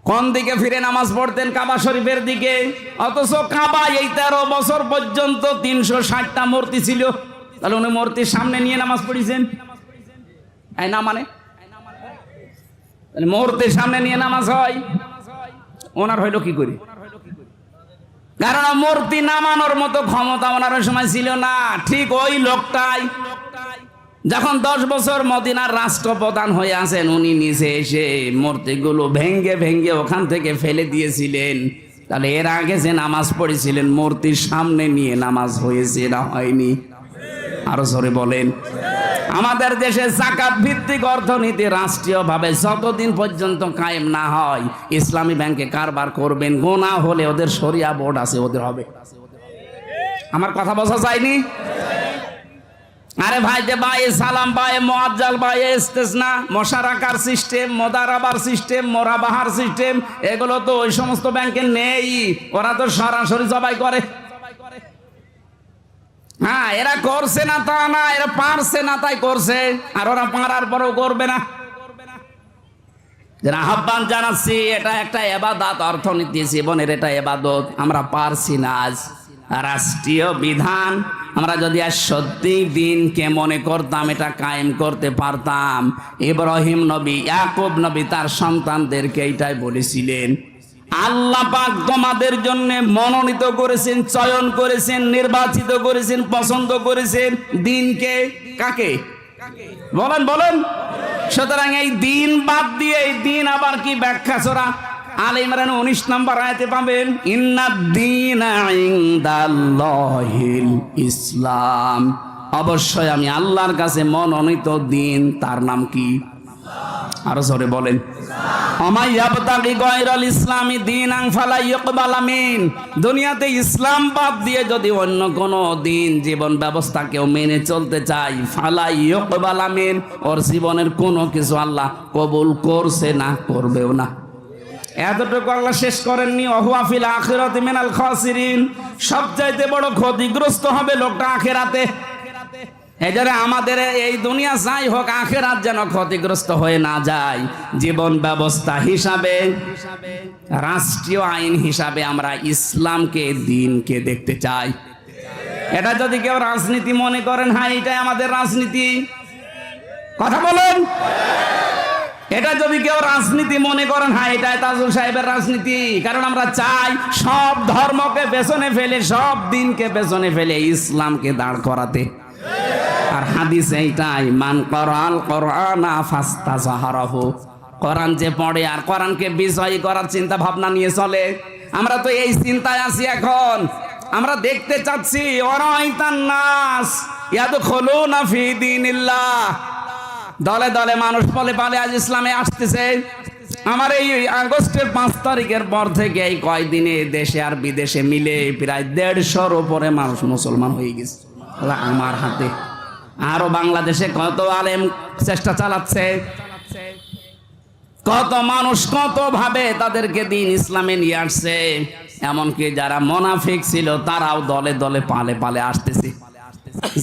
কোন দিকে ফিরে নামাজ পড়তেন? কাবা শরীফের দিকে। অথচ কাবায় এই 13 বছর পর্যন্ত 360টা মূর্তি ছিল। তাহলে উনি মূর্তির সামনে নিয়ে নামাজ পড়েছেন? এই না মানে মূর্তির সামনে নিয়ে নামাজ হয়? ওনার হইলো কি করে? কারণ মূর্তি নামানোর মতো ক্ষমতা ওনার সময় ছিল না। ঠিক ওই লোকটাই যখন 10 বছর মদিনার রাষ্ট্রপ্রধান হয়ে আছেন, উনি নিচে এসে মূর্তিগুলো ভেঙ্গে ভেঙ্গে ওখান থেকে ফেলে দিয়েছিলেন। তাহলে এর আগে যে নামাজ পড়েছিলেন মূর্তির সামনে নিয়ে নামাজ হয়েছে না হয়নি? আরো জোরে বলেন। আমাদের দেশে যাকাত ভিত্তিক অর্থনীতি রাষ্ট্রীয়ভাবে যতদিন পর্যন্ত কায়েম না হয়, ইসলামী ব্যাংকে কারবার করবেন, গুনাহ হলে ওদের শরিয়া বোর্ড আছে, ওদের হবে। আমার কথা বোঝা যায়নি? আরে ভাই, যে বায়ে সালাম, বায়ে মুআজ্জাল, বায়ে ইস্তিসনা, মুশারাকার সিস্টেম, মুদারাবার সিস্টেম, মুরাবাহার সিস্টেম, এগুলো তো ওই সমস্ত ব্যাংকে নেই। ওরা তো সরাসরি জবাই করে। হ্যাঁ, এরা করছে না তা না, এরা পারছে না তাই করছে, আর ওরা পারার পরেও করবে না। যারা আহ্বান জানাচ্ছি, এটা একটা ইবাদত, অর্থনীতি জীবনের এটা ইবাদত। আমরা পারছি না আজ রাষ্ট্রীয় বিধান। আমরা যদি আজ সত্যি দিনকে মনে করতাম, এটা কায়েম করতে পারতাম। ইব্রাহিম নবী, ইয়াকুব নবী তার সন্তানদেরকে এইটাই বলেছিলেন, আল্লাহ পাক তোমাদের জন্য মনোনীত করেছেন, চয়ন করেছেন, নির্বাচিত করেছেন, পছন্দ করেছেন দিনকে। কাকে বলেন বলেন? সুতরাং এই দিন বাদ দিয়ে এই দিন আবার কি ব্যাখ্যা ছড়া? আলে ইমরান 19 নম্বর আয়াতে পাবেন, ইন্নাদ-দীনা ইনদাল্লাহিল ইসলাম। অবশ্যই আমি আল্লাহর কাছে মনোনীত দিন, তার নাম কি? আরো জোরে বলেন। আমায় ইয়াবতাগি গায়রাল ইসলামি দীনান ফালা ইউকবালা মিন। দুনিয়াতে ইসলাম বাদ দিয়ে যদি অন্য কোনো দিন, জীবন ব্যবস্থা কেউ মেনে চলতে চায়, ফালা ইউকবালা মিন, ওর জীবনের কোনো কিছু আল্লাহ কবুল করছে না, করবেও না। এতটুকু আল্লাহ শেষ করেননি, ওহুয়া ফিল আখিরাতি মিনাল খাসিরিন। সবচাইতে বড় ক্ষতিগ্রস্ত হবে লোকটা আখিরাতে। এজন্য আমাদের এই দুনিয়া যাই হোক, আখিরাত যেন ক্ষতিগ্রস্ত হয়ে না যায়। জীবন ব্যবস্থা হিসাবে, রাষ্ট্রীয় আইন হিসাবে আমরা ইসলামকে, দিনকে দেখতে চাই। এটা যদি কেউ রাজনীতি মনে করেন, হ্যাঁ এটাই আমাদের রাজনীতি, কথা বলেন। এটা যদি কেউ রাজনীতি মনে করেন, হ্যাঁ এটাই তাজুল সাহেবের রাজনীতি। কারণ আমরা চাই সব ধর্মকে পেছনে ফেলে, সব দিনকে পেছনে ফেলে ইসলামকে দাঁড় করাতে। আর হাদিস এইটাই, মান করাল কোরআনা ফাস্তাযহারাহু, কোরআন যে পড়ে আর কোরআনকে বিজয়ী করার চিন্তা ভাবনা নিয়ে চলে, আমরা তো এই চিন্তায় আছি। এখন আমরা দেখতে চাচ্ছি ওয়ারাইতান নাস ইয়াদখুলুনা ফি দীনিল্লাহ, দলে দলে মানুষ বলে পালে আজ ইসলামে আসতেছে। আমার এই আগস্টের 5 তারিখের পর থেকে এই কয়দিনে দেশে আর বিদেশে মিলে প্রায় 150-র উপরে মানুষ মুসলমান হয়ে গেছে আমার হাতে। আরো বাংলাদেশে কত আলেম চেষ্টা চালাচ্ছে, কত মানুষ কত ভাবে তাদেরকে দিন ইসলামে নিয়ে আসছে। এমনকি যারা মুনাফিক ছিল তারাও দলে দলে পালে পালে আসতেছে।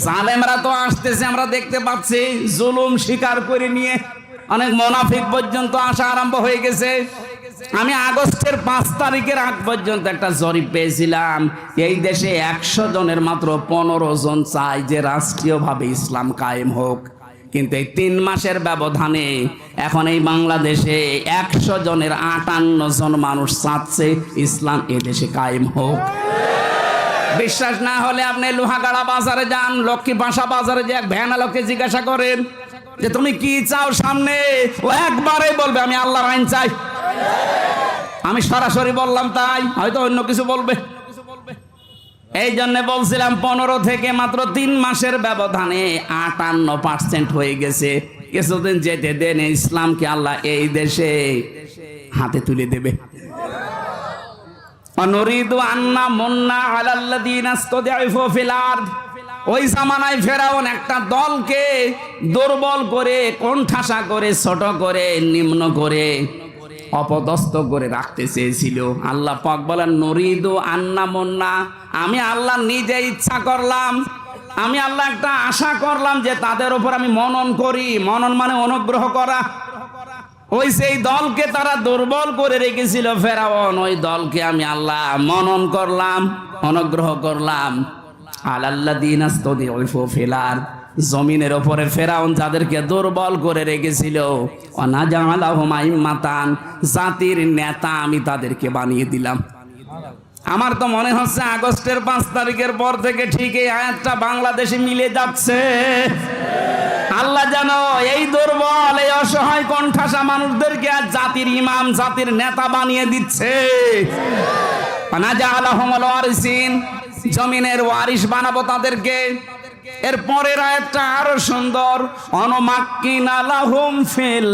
জালেমরা তো আসতেছে, আমরা দেখতে পাচ্ছি, জুলুম স্বীকার করে নিয়ে অনেক মুনাফিক পর্যন্ত আসা আরম্ভ হয়ে গেছে। আমি আগস্টের 5 তারিখের আগ পর্যন্ত একটা জরিপ পেয়েছিলাম, এই দেশে 100 জনের মাত্র 15 জন চায় যে রাষ্ট্রীয়ভাবে ইসলাম কায়েম হোক। কিন্তু এই 3 মাসের ব্যবধানে এখন এই বাংলাদেশে 100 জনের 58 জন মানুষ চাচ্ছে ইসলাম এ দেশে কায়েম হোক। বিশ্বাস না হলে আপনি লোহাগাড়া বাজারে যান, লক্ষ্মী পাশা বাজারে যে এক ভ্যানালোকে জিজ্ঞাসা করেন যে তুমি কি চাও সামনে, ও একবারে বলবে আমি আল্লাহর আইন চাই। আমি সরাসরি বললাম তাই, হয়তো অন্য কিছু বলবে। এই জন্য বলছিলাম 15 থেকে মাত্র 3 মাসের ব্যবধানে 58% হয়ে গেছে। কিছুদিন যেতে দেন, ইসলামকে আল্লাহ এই দেশে হাতে তুলে দেবে। অনুরিদু আন্না মুন্না আলাল্লাযীনা ইসতাদঈফু ফিল আরদ, ওই জামানায় ফেরাউন একটা দলকে দুর্বল করে, কোণঠাসা করে, ছোট করে, নিম্ন করে, অপদস্থ করে রাখতে চেয়েছিল। আল্লাহ পাক বলেন নুরিদু আন্না মুন্না, আমি আল্লাহ নিজে ইচ্ছা করলাম, আমি আল্লাহ একটা আশা করলাম যে তাদের উপর আমি মনন করি। মনন মানে অনুগ্রহ করা। ওই সেই দলকে তারা দুর্বল করে রেখেছিল ফেরাউন, ওই দলকে আমি আল্লাহ মনন করলাম, অনুগ্রহ করলাম। আলাল্লাযীনা ইসতাদঈফু ফিল আরদ, জমিনের উপরে ফেরাউন যাদেরকে দুর্বল করে রেখেছিল, ওয়ানাজআলাহুম আইম্মাতান, জাতির নেতা আমি তাদেরকে বানিয়ে দিলাম। আমার তো মনে হচ্ছে আগস্টের 5 তারিখের পর থেকে ঠিক এই আয়াতটা বাংলাদেশে মিলে যাচ্ছে। আল্লাহ যেন এই দুর্বল, এই অসহায় কোণঠাসা মানুষদেরকে আজ জাতির ইমাম, জাতির নেতা বানিয়ে দিচ্ছে। ওয়ানাজআলাহুমুল ওয়ারিসিন, জমিনের ওয়ারিস বানাবো তাদেরকে। এর পরের আয়াতটা আরো সুন্দর, অনুমাক্কিনা লাহুম ফিল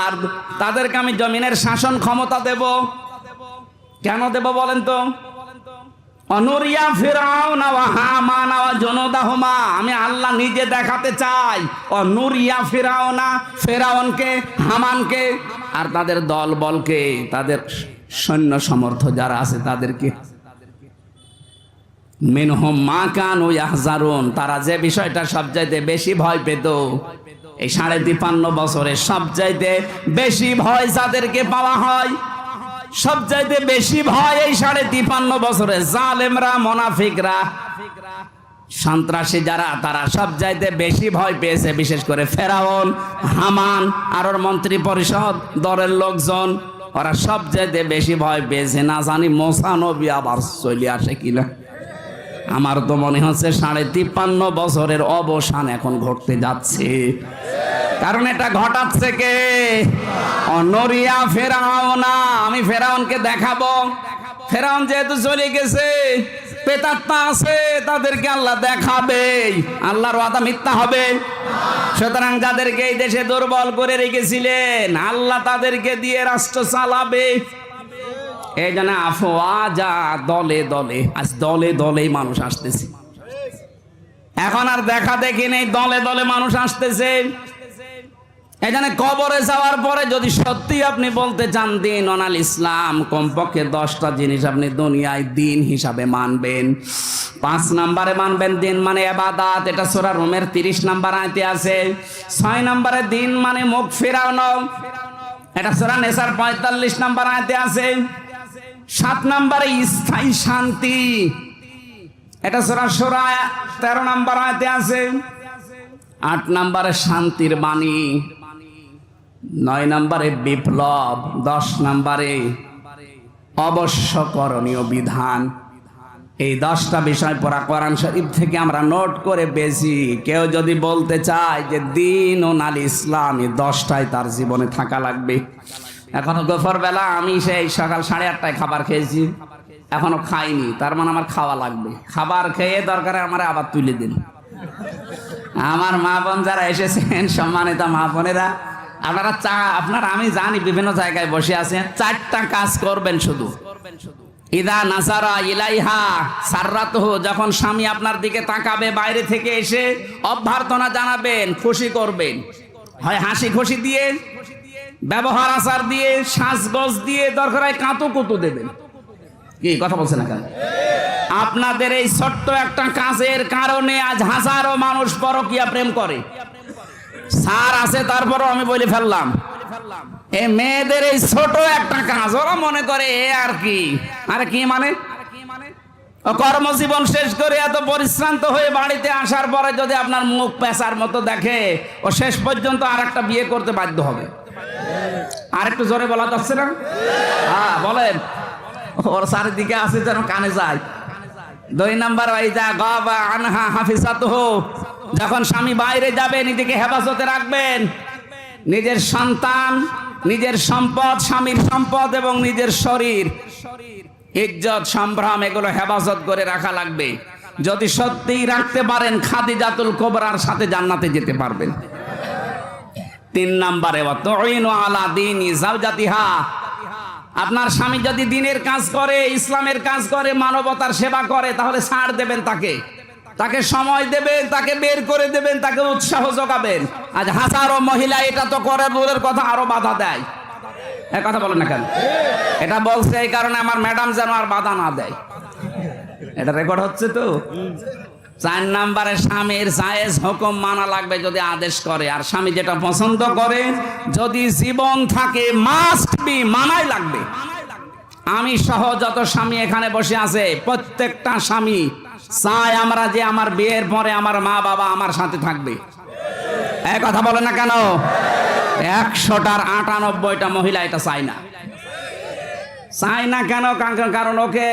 আরদ, তাদেরকে আমি জমিনের শাসন ক্ষমতা দেব। কেন দেব বলেন তো? অনুরিয়া ফিরাউনা ওয়া হামানা ওয়া জুনুদাহুমা, আমি আল্লাহ নিজে দেখাতে চাই অনুরিয়া ফিরাউনা, ফেরাউনকে, হামানকে আর তাদের দল বলকে, তাদের সৈন্য সমর্থ যারা আছে তাদেরকে, মিনহুম মা কানু ইয়াহজারুন, তারা যে বিষয়টা সবচাইতে বেশি ভয় পেত এই 53.5 বছরে, সবচাইতে বেশি ভয় যাদেরকে পাওয়া হয়, সবচাইতে বেশি ভয় এই 53.5 বছরে জালেমরা, মুনাফিকরা, সন্ত্রাসী যারা, তারা সবচাইতে বেশি ভয় পেয়েছে বিশেষ করে ফেরাউন, হামান আর ওর মন্ত্রী পরিষদ দলের লোকজন, ওরা সবচাইতে বেশি ভয় পেয়েছে। না জানি মুসা নবী আবার চলে আসে কিনা। আমার তো মনে হচ্ছে 53.5 বছরের অবসান এখন ঘটতে যাচ্ছে। কারণ এটা ঘটাচ্ছে কে? অনুরিয়া ফেরাউনা, আমি ফেরাউনকে দেখাবো। ফেরাউন যেহেতু চলে গেছে, প্রেতাত্মা আছে, তাদেরকে আল্লাহ দেখাবে। আল্লাহর ওয়াদা মিথ্যা হবে? সুতরাং যাদেরকে এই দেশে দুর্বল করে রেখেছিলেন, আল্লাহ তাদেরকে দিয়ে রাষ্ট্র চালাবে। এই জন্য আফওয়াজা, দলে দলে, আজ দলে দলেই মানুষ আসতেছে। এখন আর দেখা দেখি নেই, দলে দলে মানুষ আসতেছে। এখানে কবরে যাওয়ার পরে যদি সত্যি আপনি বলতে চান দিন অনাল ইসলাম, কমপক্ষে 10টা জিনিস আপনি দুনিয়ায় দিন হিসাবে মানবেন। 5 নম্বরে মানবেন দিন মানে ইবাদত, এটা সূরা রুমের 30 নম্বর আয়াতে আছে। 6 নম্বরে দিন মানে মুখ ফেরানো, এটা সূরা নিসার 45 নম্বর আয়াতে আছে। 7 নম্বরে স্থায়ী শান্তি, এটা সূরা শূরা 13 নম্বর আয়াতে আছে। 8 নম্বরে শান্তির বাণী, 9 নম্বরে বিপ্লব, 10 নম্বরে অবশ্য করণীয় বিধান। এই 10টা বিষয় পড়া কোরআন শরীফ থেকে আমরা নোট করে পেয়েছি। কেউ যদি বলতে চায় যে দিন ও নাল ইসলাম, এই 10টাই তার জীবনে থাকা লাগবে। এখনো দুপুর বেলা আমি সেই সকাল 8:30টায় খাবার খেয়েছি, এখনো খাইনি, তার মানে আমার খাওয়া লাগবে। খাবার খেয়ে দরকারে আমার আবার তুলে দিন। আমার মা বোন যারা এসেছেন, সম্মানিত মা বোনেরা, আপনারা আমি জানি বিভিন্ন জায়গায় বসে আছেন, 4টা কাজ করবেন শুধু। ইদা নাসারা ইলাইহা সাররাতুহু, যখন স্বামী আপনার দিকে তাকাবে বাইরে থেকে এসে অভ্যর্থনা জানাবেন, খুশি করবেন। হয় হাসি খুশি দিয়ে, ব্যবহার আচার দিয়ে, সাজগোজ দিয়ে, দরকার হয় কাতুকুতু দেবেন। কি কথা বলছেন না কেন? আপনাদের এই ছোট্ট একটা কাজের কারণে আজ হাজারো মানুষ পরকীয়া প্রেম করে। সার আছে তারপরও আমি বলে ফেললাম, এই মেয়েদের এই ছোট একটা কাজ, ওরা মনে করে এ আর কি, আরে কি মানে, ও কর্মজীবন শেষ করে এত পরিশ্রান্ত হয়ে বাড়িতে আসার পরে যদি আপনার মুখ পেঁচার মতো দেখে, ও শেষ পর্যন্ত আর একটা বিয়ে করতে বাধ্য হবে। আর একটু জোরে বলা যাচ্ছে না? হ্যাঁ বলেন, ওর চারিদিকে আছে যেন কানে যায়। 2 নম্বর, ওয়াইদা গাবা আনহা হাফিজাতুহু, যখন স্বামী বাইরে যাবে নিজেকে হেফাজতে রাখবেন। নিজের সন্তান, নিজের সম্পদ, স্বামীর সম্পদ এবং নিজের শরীর, ইজ্জত সম্ভ্রম, এগুলো হেফাজত করে রাখা লাগবে। যদি সত্যিই রাখতে পারেন, খাদিজাতুল কুবরার সাথে জান্নাতে যেতে পারবেন। 3 নম্বরে, ওয়াতুইনু আলা দীনি যাওজাতিহা, আপনার স্বামী যদি দিনের কাজ করে, ইসলামের কাজ করে, মানবতার সেবা করে, তাহলে ছাড় দেবেন তাকে, তাকে সময় দেবেন, তাকে বের করে দেবেন, তাকে উৎসাহ যোগাবেন। আজ হাজারো মহিলা এটা তো করে দূরের কথা, আরো বাধা দেয়। এক কথা বলেন না কেন? এটা বলছে এই কারণে আমার ম্যাডাম যেন আর বাধা না দেয়। এটা রেকর্ড হচ্ছে তো। 4 নম্বরে, স্বামীর জায়েজ হুকুম মানা লাগবে যদি আদেশ করে, আর স্বামী যেটা পছন্দ করে যদি জীবন থাকে মাস্ট বি, মানাই লাগবে। আমি সহ যত স্বামী এখানে বসে আছে, প্রত্যেকটা স্বামী চায় আমরা যে আমার বিয়ের পরে আমার মা বাবা আমার সাথে থাকবে। এক কথা বলে না কেন? 100টার 98টা মহিলা এটা চায় না। চায় না কেন? কারণ ওকে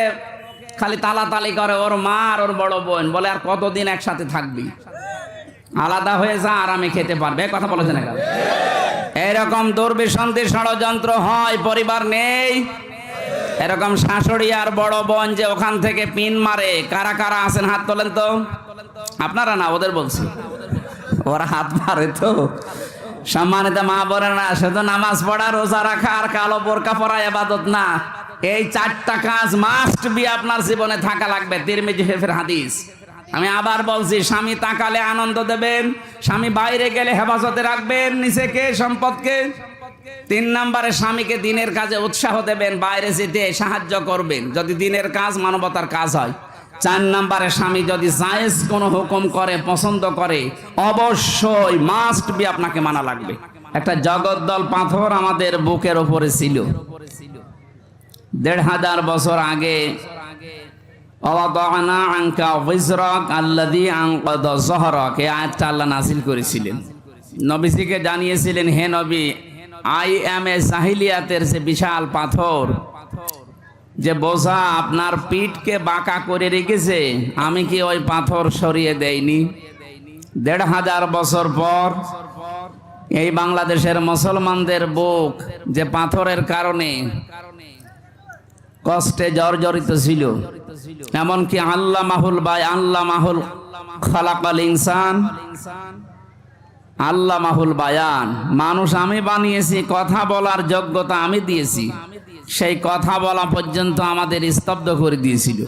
খালি তালাতালি করে ওর মা আর ওর বড় বোন, বলে আর কতদিন একসাথে থাকবি, আলাদা হয়ে যা, আরামে খেতে পারবে। কথা বলেছে না কেন? এরকম দুর্বিসন্ধি ষড়যন্ত্র হয়, পরিবার নেই, এরকম শাশুড়ি আর বড় বোন যে ওখান থেকে পিন মারে। কারা কারা আছেন হাত তোলেন তো। আপনারা না, ওদের বলছি, ওরা হাত মারে তো। সম্মানিত মা বোনেরা, শুধু নামাজ পড়া, রোজা রাখা আর কালো বোরকা পরা ইবাদত না, এই 4টা কাজ মাস্ট বি আপনার জীবনে থাকা লাগবে। তিরমিজি শরীফের হাদিস। আমি আবার বলছি, স্বামী তাকালে আনন্দ দেবেন, স্বামী বাইরে গেলে হেফাজতে রাখবেন নিজেকে, সম্পদকে। 3 নম্বরে, স্বামীকে দিনের কাজে উৎসাহ দেবেন, বাইরে যেতে সাহায্য করবেন যদি দিনের কাজ, মানবতার কাজ হয়। 4 নম্বরে, স্বামী যদি জায়েজ কোনো হুকুম করে, পছন্দ করে, অবশ্যই মাস্ট বি আপনাকে মানা লাগবে। একটা জগদ্দল পাথর আমাদের বুকের ওপরে ছিল 1500 বছর আগে। ওয়াদানা আনকা ওয়িজরাক আল্লাযী আনকাযা যহরাক, এই আয়াতটা আল্লাহ নাযিল করেছিলেন, নবীজিকে জানিয়েছিলেন, হে নবী, আই এম এ জাহিলিয়াতের যে বিশাল পাথর, যে বোঝা আপনার পিঠকে বাঁকা করে রেখেছে, আমি কি ওই পাথর সরিয়ে দেইনি? 1500 বছর পর এই বাংলাদেশের মুসলমানদের বুক যে পাথরের কারণে কষ্টে জর্জরিত ছিল, এমনকি আল্লাহ মাহুল খালাকাল ইনসান, আল্লাহ মাহুল বায়ান, মানুষ আমি বানিয়েছি, কথা বলার যোগ্যতা আমি দিয়েছি, সেই কথা বলা পর্যন্ত আমাদের স্তব্ধ করে দিয়েছিল।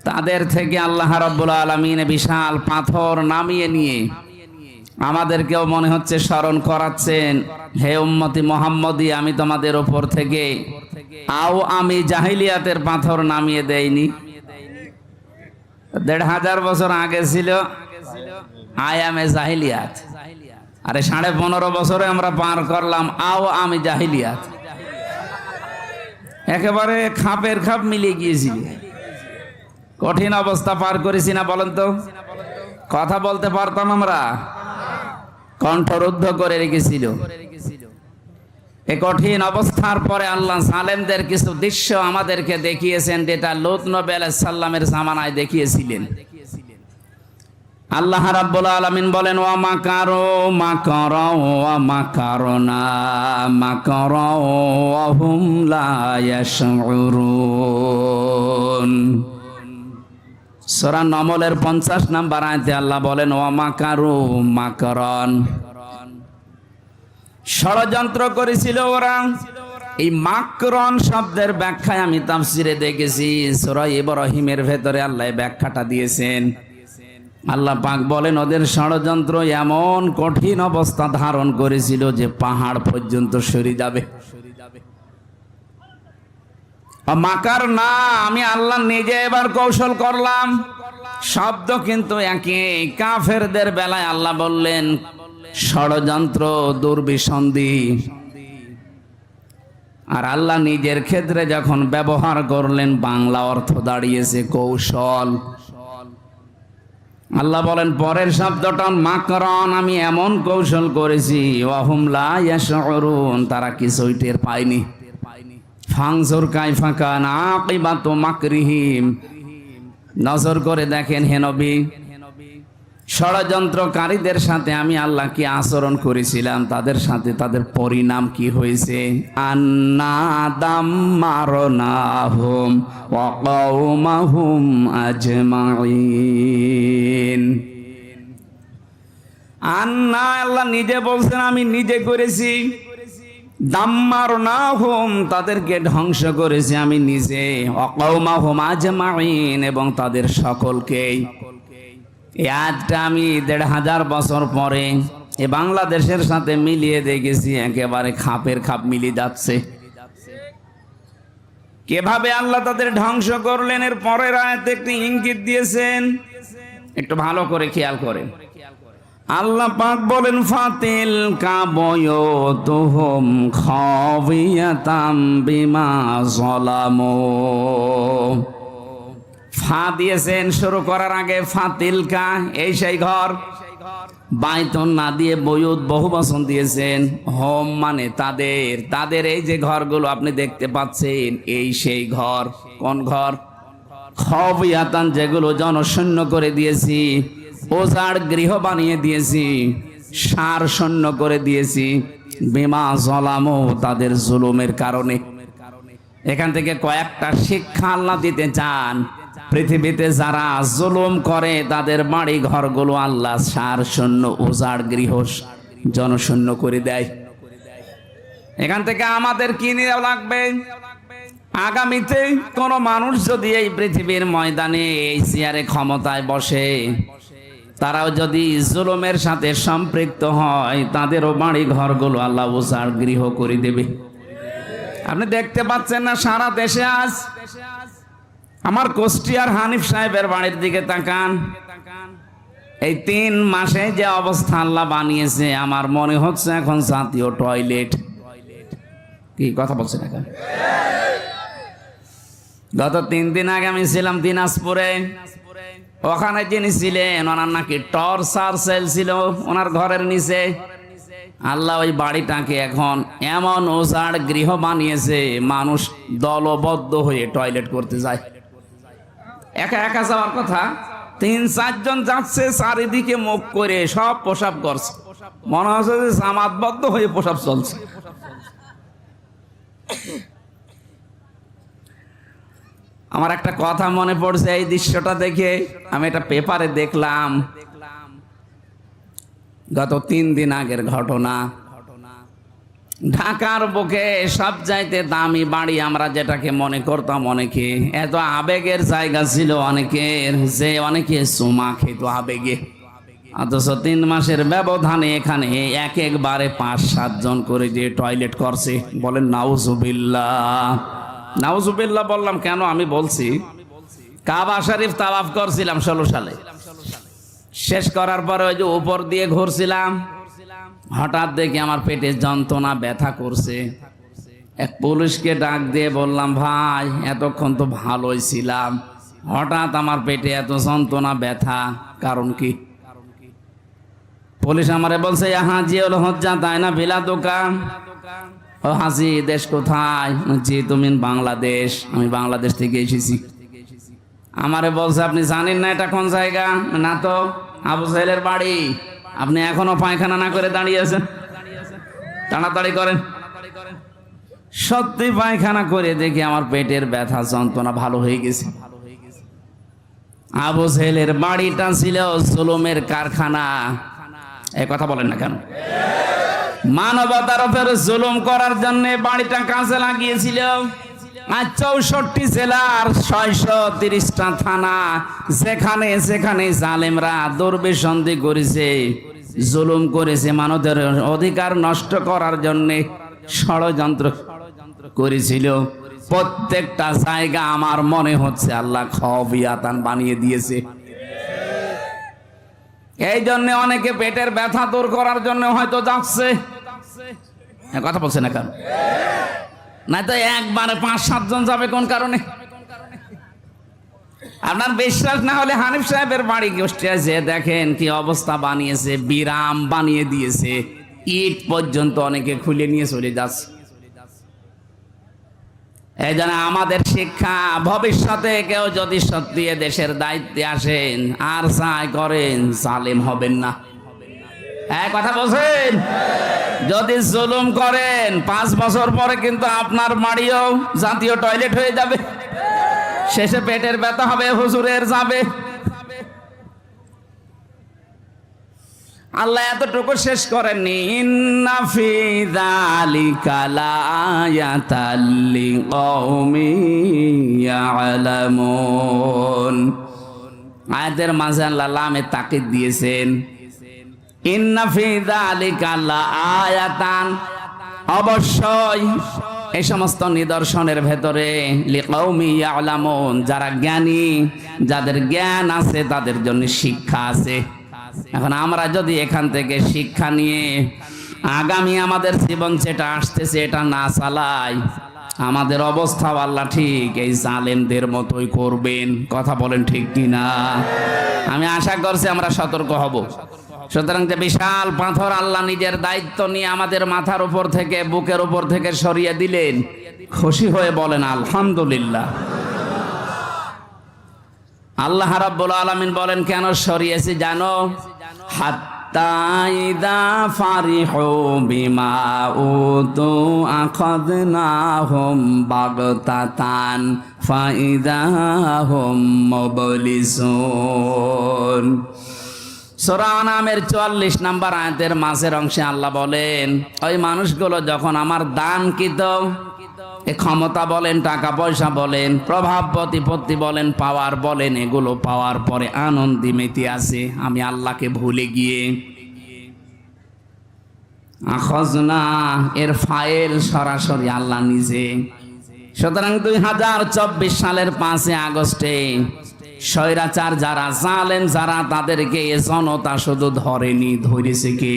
তাদের থেকে আল্লাহ রাব্বুল আলামিন বিশাল পাথর নামিয়ে নিয়ে আমাদেরকেও মনে হচ্ছে স্মরণ করাচ্ছেন, হে উম্মতি মুহাম্মদী, আমি তোমাদের ওপর থেকে আমি জাহিলিয়াতের পাথর নামিয়ে দেইনি। 1500 বছর আগে ছিল আই এম এ জাহিলিয়াত, আরে 15.5 বছরে আমরা পার করলাম আমি জাহিলিয়াত। একেবারে খাপের খাপ মিলিয়ে গিয়েছিল। কঠিন অবস্থা পার করেছি না বলেন তো? কথা বলতে পারতাম আমরা, কণ্ঠরুদ্ধ করে রেখেছিল। এই কঠিন অবস্থার পরে আল্লাহ জালেমদের কিছু দৃশ্য আমাদেরকে দেখিয়েছেন, যেটা লূত নবী আলাইহিস সালামের জামানায় দেখিয়েছিলেন। আল্লাহ রাব্বুল আলামিন বলেন, ওয়া মাকারু মাকারা ওয়া মাকারনা মাকারা ওয়া হুম লা ইয়াশউরুন। সূরা নমলের 50 নম্বর আয়াতে আল্লাহ বলেন, ওয়া মাকারু মাকারান, ষড়যন্ত্র করেছিল ওরা। এই মাকরন শব্দের ব্যাখ্যায় আমি তাফসিরে দেখেছি, সূরা ইব্রাহিমের ভেতরে আল্লাহ ব্যাখ্যাটা দিয়েছেন। আল্লাহ পাক বলেন, ওদের ষড়যন্ত্র এমন কঠিন অবস্থা ধারণ করেছিল যে পাহাড় পর্যন্ত সরে যাবে। মাকার না, আমি আল্লাহ নিজে এবার কৌশল করলাম। শব্দ কিন্তু একই। কাফেরদের বেলায় আল্লাহ বললেন ষড়যন্ত্র, দুর্বিসন্ধি, আর আল্লাহ নিজের ক্ষেত্রে যখন ব্যবহার করলেন বাংলা অর্থ দাঁড়িয়েছে কৌশল। আল্লাহ বলেন পরের শব্দটা মাকরান, আমি এমন কৌশল করেছি ওয়া হুম লা ইয়াশউরুন, তারা কিছুই টের পায়নি। ফানজুর কাইফা কানা আকিবাতু মাকরিহিম, নজর করে দেখেন হে নবী, ষড়যন্ত্রকারীদের সাথে আমি আল্লাহ কি আচরণ করেছিলাম, তাদের সাথে তাদের পরিণাম কি হয়েছে। আন্না দাম্মারনাহুম ওয়া কওমাহুম আজমাইন। আন্না, আল্লাহ নিজে বলছেন আমি নিজে করেছি। দাম্মারনাহুম, তাদেরকে ধ্বংস করেছি আমি নিজে। ওয়া কওমাহুম আজমাইন, এবং তাদের সকলকেই। এই আয়াতটা আমি ১৫০০ বছর পরে এ বাংলাদেশের সাথে মিলিয়ে দেখেছি, একেবারে খাপের খাপ মিলিয়ে যাচ্ছে। কিভাবে আল্লাহ তাদের ধ্বংস করলেন এর পরের আয়াতে একটি ইঙ্গিত দিয়েছেন, একটু ভালো করে খেয়াল করেন। আল্লাহ পাক বলেন, ফাতিল কাবয়তুহুম খাবিয়াতাম বিমা যালামু। ফা দিয়েছেন শুরু করার আগে, ফাতিলকা, এই সেই ঘর। বাইতুন না দিয়ে বয়ুত বহু বচন দিয়েছেন। হোম মানে তাদের, তাদের এই যে ঘরগুলো আপনি দেখতে পাচ্ছেন, এই সেই ঘর। কোন ঘর? খাবিয়াতান, যেগুলো জনশূন্য করে দিয়েছি, ওজাড় গৃহ বানিয়ে দিয়েছি, সার শূন্য করে দিয়েছি। বিমা যালামু, তাদের জুলুমের কারণে। এখান থেকে কয়েকটা শিক্ষা আল্লাহ দিতে চান। পৃথিবীতে যারা জুলুম করে তাদের বাড়ি ঘরগুলো আল্লাহ সার শূন্য, উজাড় গৃহ জনশূন্য করে দেয়। এখান থেকে আমাদের কি নিয়ে লাগবে? আগামীতে কোন মানুষ যদি এই পৃথিবীর ময়দানে এই চেয়ারে ক্ষমতায় বসে, তারাও যদি জুলুমের সাথে সম্পৃক্ত হয়, তাদেরও বাড়ি ঘরগুলো আল্লাহ উজাড় গৃহ করে দেবে। আপনি দেখতে পাচ্ছেন না সারা দেশে আজ? আমার কুষ্টিয়ার হানিফ সাহেবের বাড়ির দিকে তাকান, এই 3 মাসে যে অবস্থা আল্লাহ বানিয়েছে, আমার মনে হচ্ছে এখন জাতীয় টয়লেট। কি কথা বলছেন এখন? গত 3 দিন আগে আমি ছিলাম দিনাজপুরে। ওখানে যিনি ছিলেন ওনার নাকি টর্চার সেল ছিল ওনার ঘরের নিচে। আল্লাহ ওই বাড়িটাকে এখন এমন উজাড় গৃহ বানিয়েছে, মানুষ দলবদ্ধ হয়ে টয়লেট করতে যায়। একা একা যাওয়ার কথা, 3-4 জন যাচ্ছে, চারিদিকে মুখ করে সব প্রসাব করছে, মনে হচ্ছে যে জামাতবদ্ধ হয়ে প্রসাব চলছে। আমার একটা কথা মনে পড়ছে এই দৃশ্যটা দেখে। আমি এটা পেপারে দেখলাম, গত 3 দিন আগের ঘটনা। ঢাকার বুকে সব চাইতে দামি বাড়ি আমরা যেটাকে মনে করতাম, অনেকে এত আবেগের জায়গা ছিল অনেকের, যে অনেকে চুমা খেত আবেগে। অথচ 3 মাসের ব্যবধানে এখানে একবারে 5-7 জন করে যে টয়লেট করছে। বলেন নাউজুবিল্লাহ। নাউজুবিল্লাহ বললাম কেন? আমি বলছি, কাবা শরীফ তাওয়াফ করছিলাম 16 সালে। শেষ করার পরে ওই যে উপর দিয়ে ঘুরছিলাম, হঠাৎ দেখি আমার পেটে যন্ত্রণা, ব্যথা করছে। এক পুলিশকে ডাক দিয়ে বললাম, ভাই এতক্ষণ তো ভালোই ছিলাম, হঠাৎ আমার পেটে এত যন্ত্রণা ব্যথা, কারণ কি? পুলিশ আমারে বলছে হাজি হল হজ্জা তাই না বিলা দোকান। ও হাজি, দেশ কোথায়? জি তুমি বাংলাদেশ। আমি বাংলাদেশ থেকে এসেছি। আমারে বলছে আপনি জানেন না এটা কোন জায়গা? না তো। আবু সাহেলের বাড়ি। আপনি এখনো পায়খানা না করে দাঁড়িয়ে আছেন, তাড়াতাড়ি করেন। সত্যি পায়খানা করে দেখি আমার পেটের ব্যথা যন্ত্রণা ভালো হয়ে গেছে। আবু সাহেলের বাড়িটা ছিল জুলুমের কারখানা। এই কথা বলেন না কেন? মানবতার উপর জুলুম করার জন্য বাড়িটা কাজে লাগিয়েছিল। আর 64 জেলার 630টা থানা, যেখানে যেখানে জালেমরা দুর্বিসন্ধি করেছে, জুলুম করেছে, মানবের অধিকার নষ্ট করার জন্য ষড়যন্ত্র করেছিল, প্রত্যেকটা জায়গা আমার মনে হচ্ছে আল্লাহ খবিয়াতান বানিয়ে দিয়েছে। এই জন্য অনেকে পেটের ব্যথা দূর করার জন্য হয়তো যাচ্ছে। কথা বলছে না কেন? না তো একবারে 5-7 জন যাবে কোন কারণে? আপনার বিশ্বাস না হলে হানিফ সাহেবের বাড়ি গোষ্ঠীতে যে দেখেন কি অবস্থা বানিয়েছে, বিরাম বানিয়ে দিয়েছে, ইট পর্যন্ত অনেকে খুলে নিয়ে চলে যাচ্ছে। এই জন্য আমাদের শিক্ষা, ভবিষ্যতে কেউ যদি সত্যি দেশের দায়িত্বে আসেন আর চাই করেন, জালেম হবেন না। কথা বলছেন? যদি জুলুম করেন 5 বছর পরে কিন্তু আপনার বাড়িও জাতীয় টয়লেট হয়ে যাবে, শেষে পেটের ব্যথা হবে, হুজুরের যাবে। আল্লাহ এতটুকু শেষ করেননি, ইন্না ফি যালিকা লাআয়াতাল লিকাউমিন ইয়ালামুন। আয়াতের মাঝে আল্লাহ লামে তাকিদ দিয়েছেন, ইন্না ফি যালিকা লাআয়াতান, অবশ্যই এই সমস্ত নিদর্শনের ভেতরে লিকাউমিন ইয়ালামুন, যারা জ্ঞানী, যাদের জ্ঞান আছে তাদের জন্য শিক্ষা আছে। এখন আমরা যদি এখান থেকে শিক্ষা নিয়ে আগামী আমাদের জীবন যেটা আসতেছে এটা না চালাই, আমাদের অবস্থা আল্লাহ ঠিক এই জালেমদের মতোই করবেন। কথা বলেন ঠিক কিনা? আমি আশা করছি আমরা সতর্ক হব। সুতরাং যে বিশাল পাথর আল্লাহ নিজের দায়িত্ব নিয়ে আমাদের মাথার উপর থেকে, বুকের উপর থেকে সরিয়ে দিলেন, খুশি হয়ে বলেন আলহামদুলিল্লাহ। আল্লাহ রাব্বুল আলামিন বলেন কেন সরিয়েছি জানো? হাত্তা ইযা ফারিহু বিমা উতু আখাযনাহুম বাগতাতান ফাইযা হুম মুবলিসুন। সূরা আনামের 44 নম্বর আয়াতের মাঝের অংশে আল্লাহ বলেন, ওই মানুষগুলো যখন আমার দানকৃত ক্ষমতা বলেন, টাকা পয়সা বলেন, প্রভাব প্রতিপত্তি বলেন, পাওয়ার বলেন, এগুলো পাওয়ার পরে আনন্দে মেতে আছে, আমি আল্লাহকে ভুলে গিয়ে আখাযনা এর ফাইল সরাসরি আল্লাহ নিজে। সুতরাং 2024 সালের 5 আগস্টে স্বৈরাচার যারা, জালেম যারা, তাদেরকে এ জনতা শুধু ধরেনি, ধরেছে কি?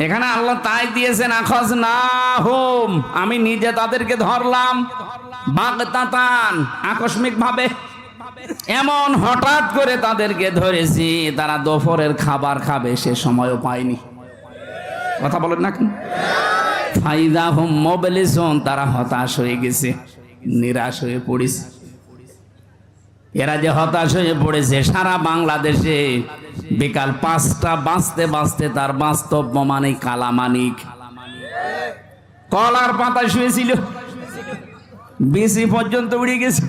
এখানে আল্লাহ তাই দিয়েছেন আখাযনাহুম, আমি নিজে তাদেরকে ধরলাম, বাগতাতান, আকস্মিক ভাবে, এমন হঠাৎ করে তাদেরকে ধরেছি, তারা দুপুরের খাবার খাবে সে সময়ও পায়নি। কথা বলেন না কেন? ফাইযা হুম মুবলিসুন, তারা হতাশ হয়ে গেছে, নিরাশ হয়ে পড়েছে। এরা যে হতাশ হয়ে পড়েছে, সারা বাংলাদেশে বিকাল 5টা বাজতে বাজতে তার বাস্তব প্রমাণে কালামানিক কলার পাতায় শুয়েছিল, বিসি পর্যন্ত উড়ে গেছে।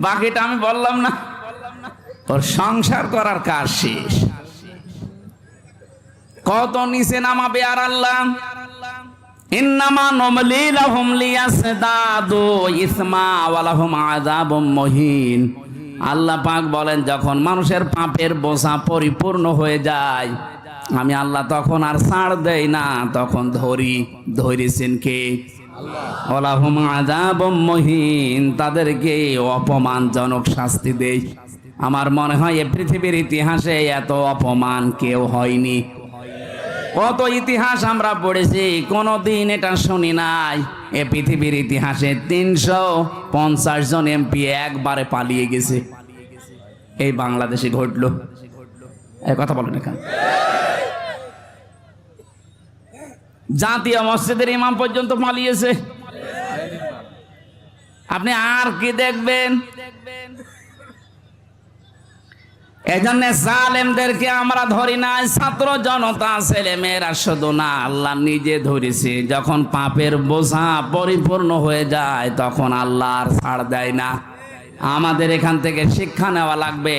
বাকিটা আমি বললাম না, ওর সংসার করার কাজ শেষ। কত নিচে নামাবে আর আল্লাহ, ইন্নামা নুমলি লাহুম লিয়াসদাদু ইসমা ওয়া লাহুম আযাবুম মুহিন। আল্লাহ পাক বলেন, যখন মানুষের পাপের বোঝা পরিপূর্ণ হয়ে যায়, আমি আল্লাহ তখন আর ছাড় দেই না, তখন ধরি। ধরেছেন কে? আল্লাহ। ওয়া লাহুম আযাবুম মুহিন, তাদেরকে অপমানজনক শাস্তি দেই। আমার মনে হয় এই পৃথিবীর ইতিহাসে এত অপমান কেউ হয়নি। কত ইতিহাস আমরা পড়েছি, কোনদিন এটা শুনি নাই এ পৃথিবীর ইতিহাসে 350 জন এমপি একবারে পালিয়ে গেছে। এই বাংলাদেশে ঘটলো। এই কথা বলেন এখানে। জাতীয় মসজিদের ইমাম পর্যন্ত পালিয়েছে। আপনি আর কি দেখবেন? এজন্য জালেমদেরকে আমরা ধরি নাই, ছাত্র জনতা ছেলে মেয়েরা শুধু না, আল্লাহ নিজে ধরেছে। যখন পাপের বোঝা পরিপূর্ণ হয়ে যায় তখন আল্লাহ আর ছাড় দেয় না। আমাদের এখান থেকে শিক্ষা নেওয়া লাগবে,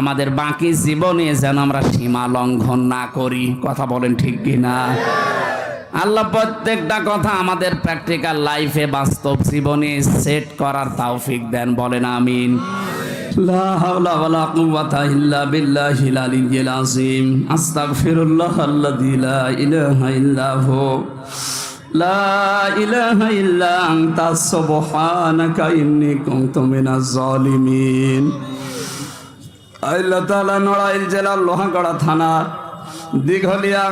আমাদের বাকি জীবনে যেন আমরা সীমা লঙ্ঘন না করি। কথা বলেন ঠিক কিনা? আল্লাহ প্রত্যেকটা কথা আমাদের প্র্যাকটিক্যাল লাইফে, বাস্তব জীবনে সেট করার তৌফিক দেন। বলেন আমিন। লা হাওলা ওয়ালা কুওয়াতা ইল্লা বিল্লাহিল আলিয়্যিল আযীম। আস্তাগফিরুল্লাহাল্লাযী লা ইলাহা ইল্লা হু, লা ইলাহা ইল্লা আনতা সুবহানাকা ইন্নী কুনতু মিনাজ জালিমিন। আল্লাহ তাআলা নড়াইল জেলার লোহাগড়া থানা দিঘলিয়া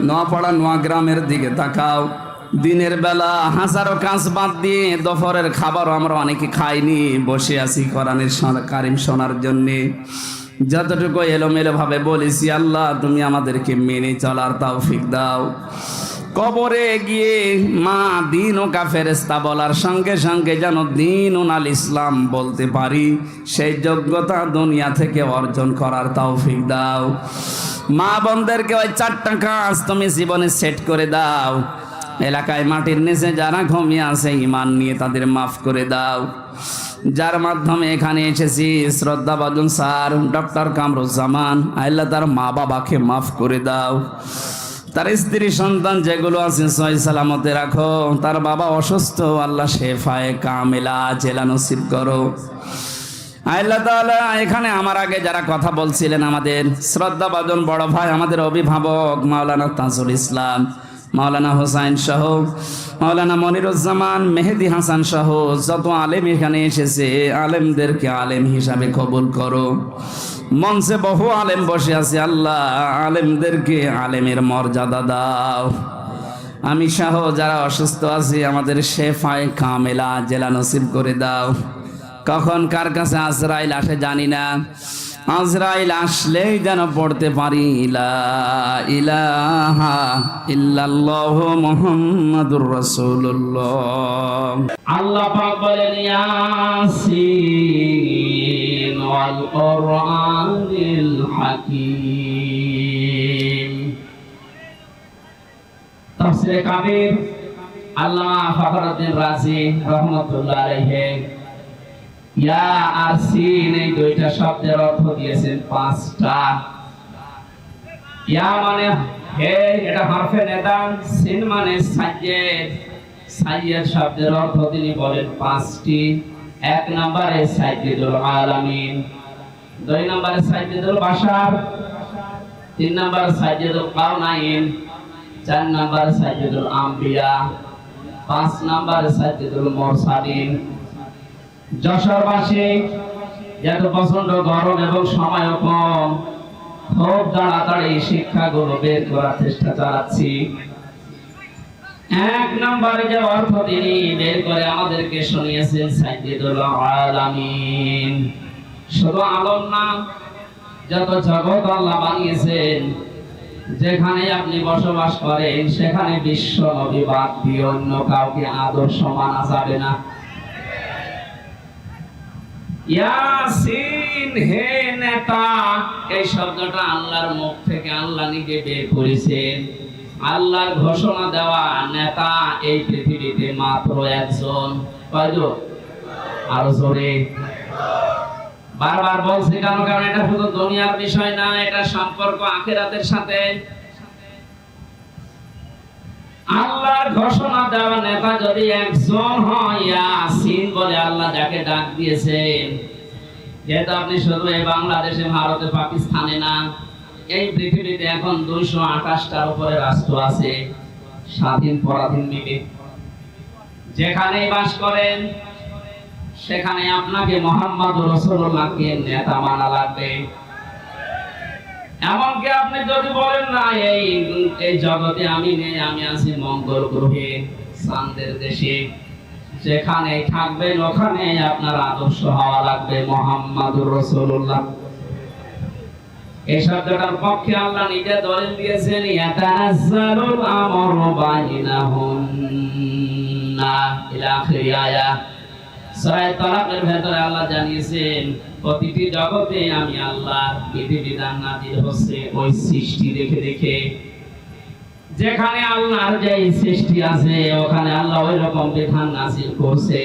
নোয়াপাড়া নোয়াগ্রামের দিকে তাকাও। দিনের বেলা হাজারো কাজ বাদ দিয়ে দুপুরের খাবারও আমরা অনেকে খাইনি, বসে আছি কোরআনের কারিম শোনার জন্যে। যতটুকু এলোমেলো ভাবে বলেছি, আল্লাহ তুমি আমাদেরকে মেনে চলার তৌফিক দাও। কবরে গিয়ে মা দিন ও কা ফেরেশতা বলার সঙ্গে সঙ্গে যেন দিন ও আল ইসলাম বলতে পারি, সেই যোগ্যতা দুনিয়া থেকে অর্জন করার তৌফিক দাও। মা বোনদেরকে ওই 4টা কাজ তুমি জীবনে সেট করে দাও। এলাকায় মাটির নিচে যারা ঘুমিয়ে আছে ঈমান নিয়ে তাদের মাফ করে দাও। যার মাধ্যমে এখানে এসেছি শ্রদ্ধাভাজন স্যার ডক্টর কামরুজ্জামান, আল্লাহ তার মা বাবাকে মাফ করে দাও। তার স্ত্রী সন্তান যেগুলো আছে সহি সালামতে রাখো। তার বাবা অসুস্থ, আল্লাহ শেফায়ে কামেলা জেলা নসিব করো। আল্লাহ তাআলা এখানে আমার আগে যারা কথা বলছিলেন, আমাদের শ্রদ্ধাভাজন বড় ভাই, আমাদের অভিভাবক মাওলানা তাজুল ইসলাম, মাওলানা হোসাইন সহ, মাওলানা মনিরুজ্জামান, মেহেদি হাসান সহ যত আলেম এখানে এসেছে, আলেমদেরকে আলেম হিসাবে কবুল করো। মঞ্চে বহু আলেম বসে আছে, আল্লাহ আলেমদেরকে আলেমের মর্যাদা দাও। আমি সহ যারা অসুস্থ আছি আমাদের শেফায়ে কামেলা জেলা নসিব করে দাও। কখন কার কাছে আজরাইল আসে জানি না, আজরাইল আসলেই যেন পড়তে পারি লা ইলাহা ইল্লাল্লাহু মুহাম্মাদুর রাসূলুল্লাহ। আল্লাহ পাক বলেন ইয়াসিন ওয়াল কুরআনিল হাকীম। তাফসীরে কাবীর আল্লামা ফখরুদ্দীন রাজি রাহমাতুল্লাহ আলাইহি ইয়া আর সিন এই দুইটা শব্দের অর্থ দিয়েছেন 5টা। ইয়া মানে হে, এটা হরফে নেদা। সিন মানে সাইয়্যেদ, সাইয়্যেদ শব্দের অর্থ তিনি বলেন 5টি। 1 নম্বরে সাইয়্যেদুল আলামিন, 2 নম্বরে সাইয়্যেদুল বাশার, 3 নম্বর সাইয়্যেদুল কাউনাইন, 4 নম্বর সাইয়্যেদুল আম্বিয়া, 5 নম্বর সাইয়্যেদুল মুরসালিন। যশোরবাসী যেহেতু প্রচন্ড গরম এবং সময় কম, খুব তাড়াতাড়ি শিক্ষাগুলো বের করার চেষ্টা চালাচ্ছি। 1 নম্বরে যে অর্থ তিনি বের করে আমাদেরকে শুনিয়েছেন সাইয়্যিদুল আলামিন। শুধু আলম না, যত জগৎ আল্লাহ বানিয়েছেন, যেখানে আপনি বসবাস করেন সেখানে বিশ্ব নবী বাদ দিয়ে অন্য কাউকে আদর্শ মানা যাবে না। ইয়াসিন হে নেতা, এই শব্দটা আল্লাহর মুখ থেকে আল্লাহ নিজে বের করেছেন। আল্লাহর ঘোষণা দেওয়া নেতা এই পৃথিবীতে মাত্র একজন। কয়জন? আরো জোরে। বারবার বলছি কারণ এটা শুধু দুনিয়ার বিষয় না, এটা সম্পর্ক আখিরাতের সাথে। আল্লাহর ঘোষণা দেওয়া নেতা যদি একজন হয়, ইয়াসিন বলে আল্লাহ যাকে ডাক দিয়েছেন, যেহেতু আপনি শুধু এই বাংলাদেশে, ভারতে, পাকিস্তানে না, এই পৃথিবীতে এখন 228টার উপরে রাষ্ট্র আছে, স্বাধীন পরাধীন মিলে। যেখানেই বাস করেন সেখানে আপনাকে মুহাম্মদুর রাসূলুল্লাহকে নেতা মানা লাগবে। এমনকি আপনি যদি বলেন না এই এই জগতে আমি নেই, আমি আছি মঙ্গল গ্রহে, চাঁদের দেশে, যেখানে থাকবেন ওখানে আপনার আদর্শ হওয়া লাগবে মুহাম্মাদুর রাসূলুল্লাহ। এই শব্দটার পক্ষে আল্লাহ নিজে দলিল দিয়েছেন, ইয়াতানাজ্জালুল আমরু বাইনাহুন্না ইলা আখির আয়াত। সূরা তালাকের ভেতরে আল্লাহ জানিয়েছেন প্রতিটি জগতে আমি আল্লাহ বিধিবিধান নাযিল হচ্ছে ওই সৃষ্টি দেখে দেখে। যেখানে আল্লাহর যে সৃষ্টি আছে ওখানে আল্লাহ ওই রকম বিধান নাযিল করছে।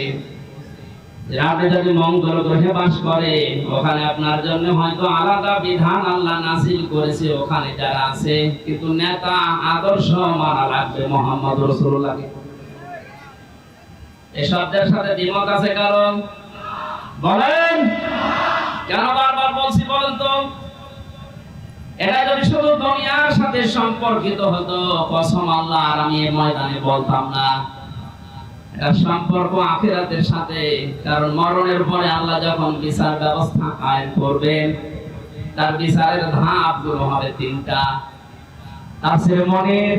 আপনি যদি মঙ্গল গ্রহে বাস করেন ওখানে আপনার জন্য হয়তো আলাদা বিধান আল্লাহ নাযিল করেছে ওখানে যারা আছে, কিন্তু নেতা আদর্শ মানা লাগবে মুহাম্মদুর রাসূলুল্লাহকে। এই শব্দের সাথে দ্বিমত আছে কারণ? বলেন কেন বারবার বলছি বলেন তো? এটা যদি শুধু দুনিয়ার সাথে সম্পর্কিত হতো কসম আল্লাহ আর আমি এই ময়দানে বলতাম না। এটা সম্পর্ক আখিরাতের সাথে, কারণ মরণের পরে আল্লাহ যখন বিচার ব্যবস্থা কায়েম করবেন তার বিচারের ধাপগুলো হবে তিনটা। তাফসীরে মনির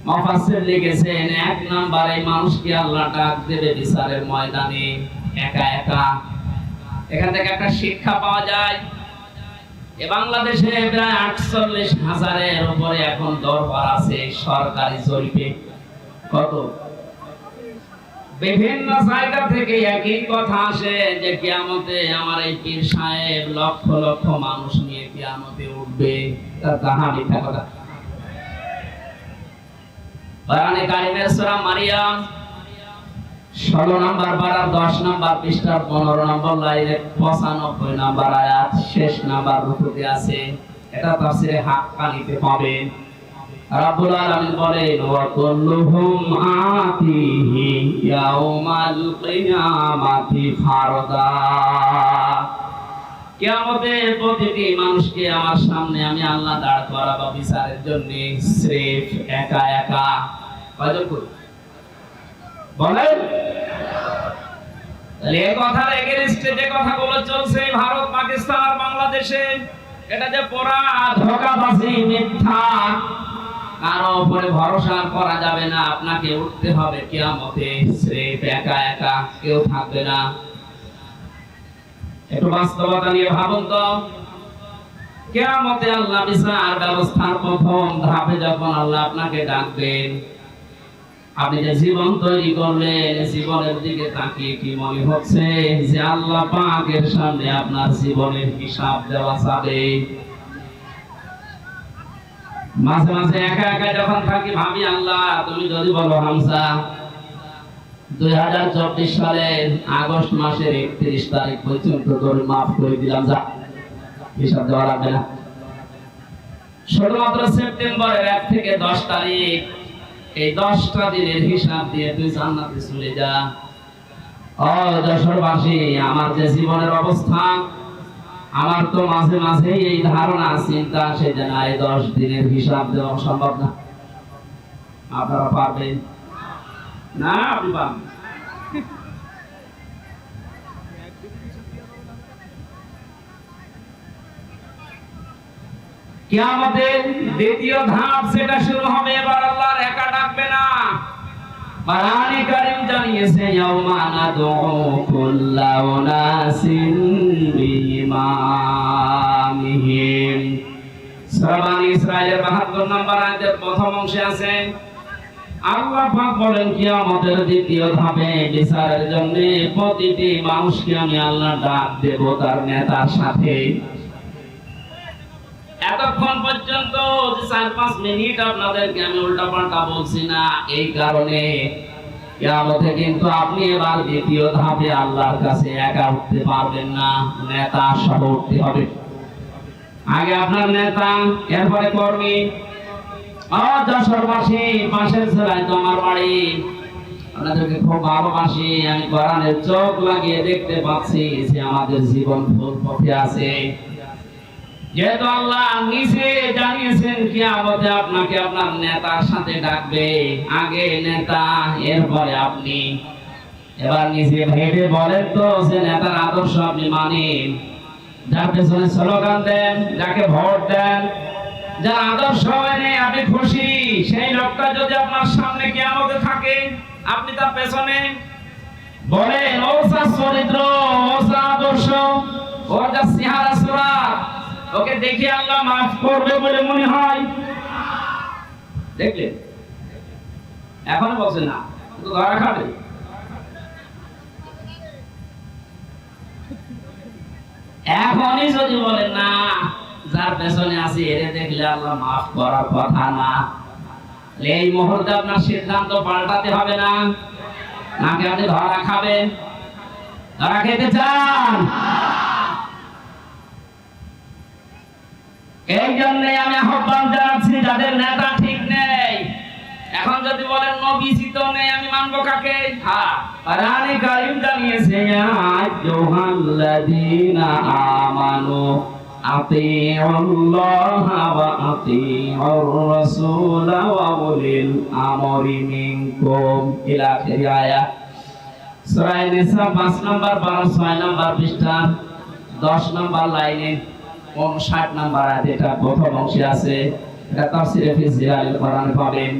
মুফাসসির লিখেছেন, এক নম্বরে মানুষকে আল্লাহ ডাক দেবে বিচারের ময়দানে একা একা। এখান থেকে একটা শিক্ষা পাওয়া যায়, এ বাংলাদেশে প্রায় ৪৮,০০০-এর উপরে এখন দরবার আছে সরকারি জরিপে। কত? বিভিন্ন জায়গা থেকে একই কথা আসে যে কিয়ামতে আমার এই পীর সাহেব লক্ষ লক্ষ মানুষ নিয়ে কিয়ামতে উঠবে। তাহা মিথ্যা কথা। কোরআনে কারিমের সূরা মারিয়াম ১৬ নম্বর পারার ১০ নম্বর পৃষ্ঠার ১৫ নম্বর লাইনের ৯৫ নম্বর আয়াত শেষ নাম্বার রুকুতে আছে। এটা তাফসীরে হাক্কানিতে পাবেন। রাব্বুল আলামিন বলেন, ওয়া কুল্লুহুম আতিহি ইয়াউমাল কিয়ামাতি ফারদা। কিয়ামতে প্রতিটি মানুষকে আমার সামনে আমি আল্লাহ দাঁড় করাবো বিচারের জন্য, স্রেফ একা একা। কয়জন করি বলেন? তাহলে এই কথার এগেইনস্টে যে কথাগুলো চলছে ভারত, পাকিস্তান আর বাংলাদেশে, এটা যে পুরা ধোঁকাবাজি, মিথ্যা, কারো উপরে ভরসা করা যাবে না। আপনাকে উঠতে হবে কিয়ামতে স্রেফ একা একা, কেউ থাকবে না। একটু বাস্তবতা নিয়ে ভাবুন তো। কিয়ামতে আল্লাহ বিচার ব্যবস্থার প্রথম ধাপে যখন আল্লাহ আপনাকে ডাকবেন, আপনি যে জীবন তৈরি করলেন জীবনের দিকে তাকিয়ে কি মনে হচ্ছে যে আল্লাহ পাকের সামনে আপনার জীবনের হিসাব দেওয়া যাবে? মাঝে মাঝে একা একা যখন থাকি ভাবি, আল্লাহ তুমি যদি বলো হামজা ২০২৪ সালের আগস্ট মাসের ৩১ তারিখ পর্যন্ত তোর মাফ করে দিলাম, যা, হিসাব দেওয়া লাগবে না। শুধুমাত্র সেপ্টেম্বরের ১ থেকে ১০ তারিখ, এই ১০টা দিনের হিসাব দিয়ে তুই জান্নাতে চলে যা। ও যশোরবাসী, আমার যে জীবনের অবস্থা, আমার তো মাঝে মাঝে এই ধারণা চিন্তা আসে যে না, এই ১০ দিনের হিসাব দেওয়া সম্ভব না। আপনারা পারবেন না? আপনি পারবেন। কিয়ামতের দ্বিতীয় ধাপ সেটা শুরু হবে, এবার আল্লাহর একা ডাকবে না। কোরআনে কারীম জানিয়েছে, ইয়াউমা নাদউ কুল্লা উনাসিন বিইমামিহিম। সূরা বনী ইসরাঈলের ৭২ নম্বর আয়াতের প্রথম অংশে আছে, আল্লাহ পাক বলেন কিয়ামতের দ্বিতীয় ধাপে বিচারের জন্য প্রতিটি মানুষকে আমি আল্লাহ ডাক দেব তার নেতার সাথে। এতক্ষণ পর্যন্ত যে ৪-৫ মিনিট আপনাদেরকে আমি উল্টাপাল্টা বলছি না, এই কারণে কিয়ামতে কিন্তু আপনি এবার দ্বিতীয় ধাপে আল্লাহর কাছে একা উঠতে পারবেন না, নেতা সহ উঠতে হবে। আগে আপনার নেতা, এরপরে কর্মী। যশোরবাসী, পাশের জেলায় তো আমার বাড়ি, আপনাদেরকে খুব ভালোবাসি। আমি কোরআনের চোখ লাগিয়ে দেখতে পাচ্ছি যে আমাদের জীবন ভুল পথে আছে। যেহেতু আল্লাহ নিজে জানিয়েছেন কিয়ামতে আপনাকে আপনার নেতার সাথে ডাকবে, আগে নেতা এরপরে আপনি। এবার নিজে ভেবে বলেন তো যে নেতার আদর্শ আপনি মানেন? যার পেছনে স্লোগান দেন, যাকে ভোট দেন, যার আদর্শ এনে আপনি খুশি, সেই লোকটা যদি আপনার সামনে কিয়ামতে থাকে, আপনি তার পেছনে বলেন ওর যা চরিত্র, ওর যা আদর্শ, ওর যা চেহারা সুরাত, ওকে দেখে আল্লাহ মাফ করবে বলে মনে হয়? দেখলেন? এখন বলছে না, তো ধরা খাবে। এখনই যদি বলেন না, যার পেছনে আছে এরে দেখলে আল্লাহ মাফ করার কথা না, এই মুহূর্তে আপনার সিদ্ধান্ত পাল্টাতে হবে না, নাকি আপনি ধরা খাবেন? ধরা খেতে চান? এই জন্য আমি আহ্বান জানাচ্ছি, যাদের নেতা ঠিক নেই, এখন যদি বলেন নবী তো নেই, আমি মানবো কাকে? কোরআনে কারীম জানিয়েছে, ইয়া আইয়ুহাল্লাযীনা আমানু আতিউল্লাহা ওয়া আতিউর রাসূলা ওয়া উলিল আমরি মিনকুম ইলা আখির আয়াত। সূরা নিসা 5 নম্বর 12 6 নম্বর পৃষ্ঠা 10 নম্বর লাইনে 59 নম্বর আয়াত, এটা প্রথম অংশে আছে। এটা তাফসীরে ফি জিলালিল কোরআন পাবেন।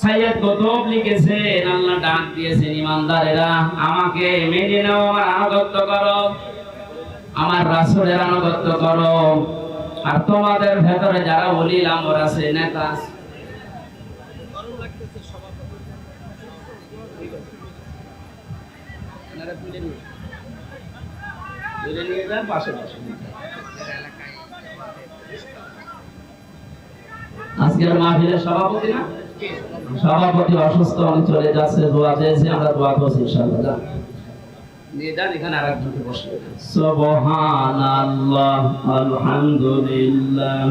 সাইয়্যিদ কুতুব লিখেছেন, আল্লাহ ডাক দিয়েছেন, ইমানদারেরা আমাকে মেনে নাও, আমার আনুগত্য করো, আমার রাসূলের আনুগত্য করো। আর তোমাদের ভেতরে যারা ওলি আমর আছে, নেতা আছে, আজকের মাহফিলের সভাপতি না, সভাপতি অসুস্থ, আমি চলে যাচ্ছে, দোয়া চেয়েছি, আমরা দোয়া করছি ইনশাআল্লাহ। নিয়ে যান, এখানে আরেকজনকে বসে। সুবহানাল্লাহ, আলহামদুলিল্লাহ,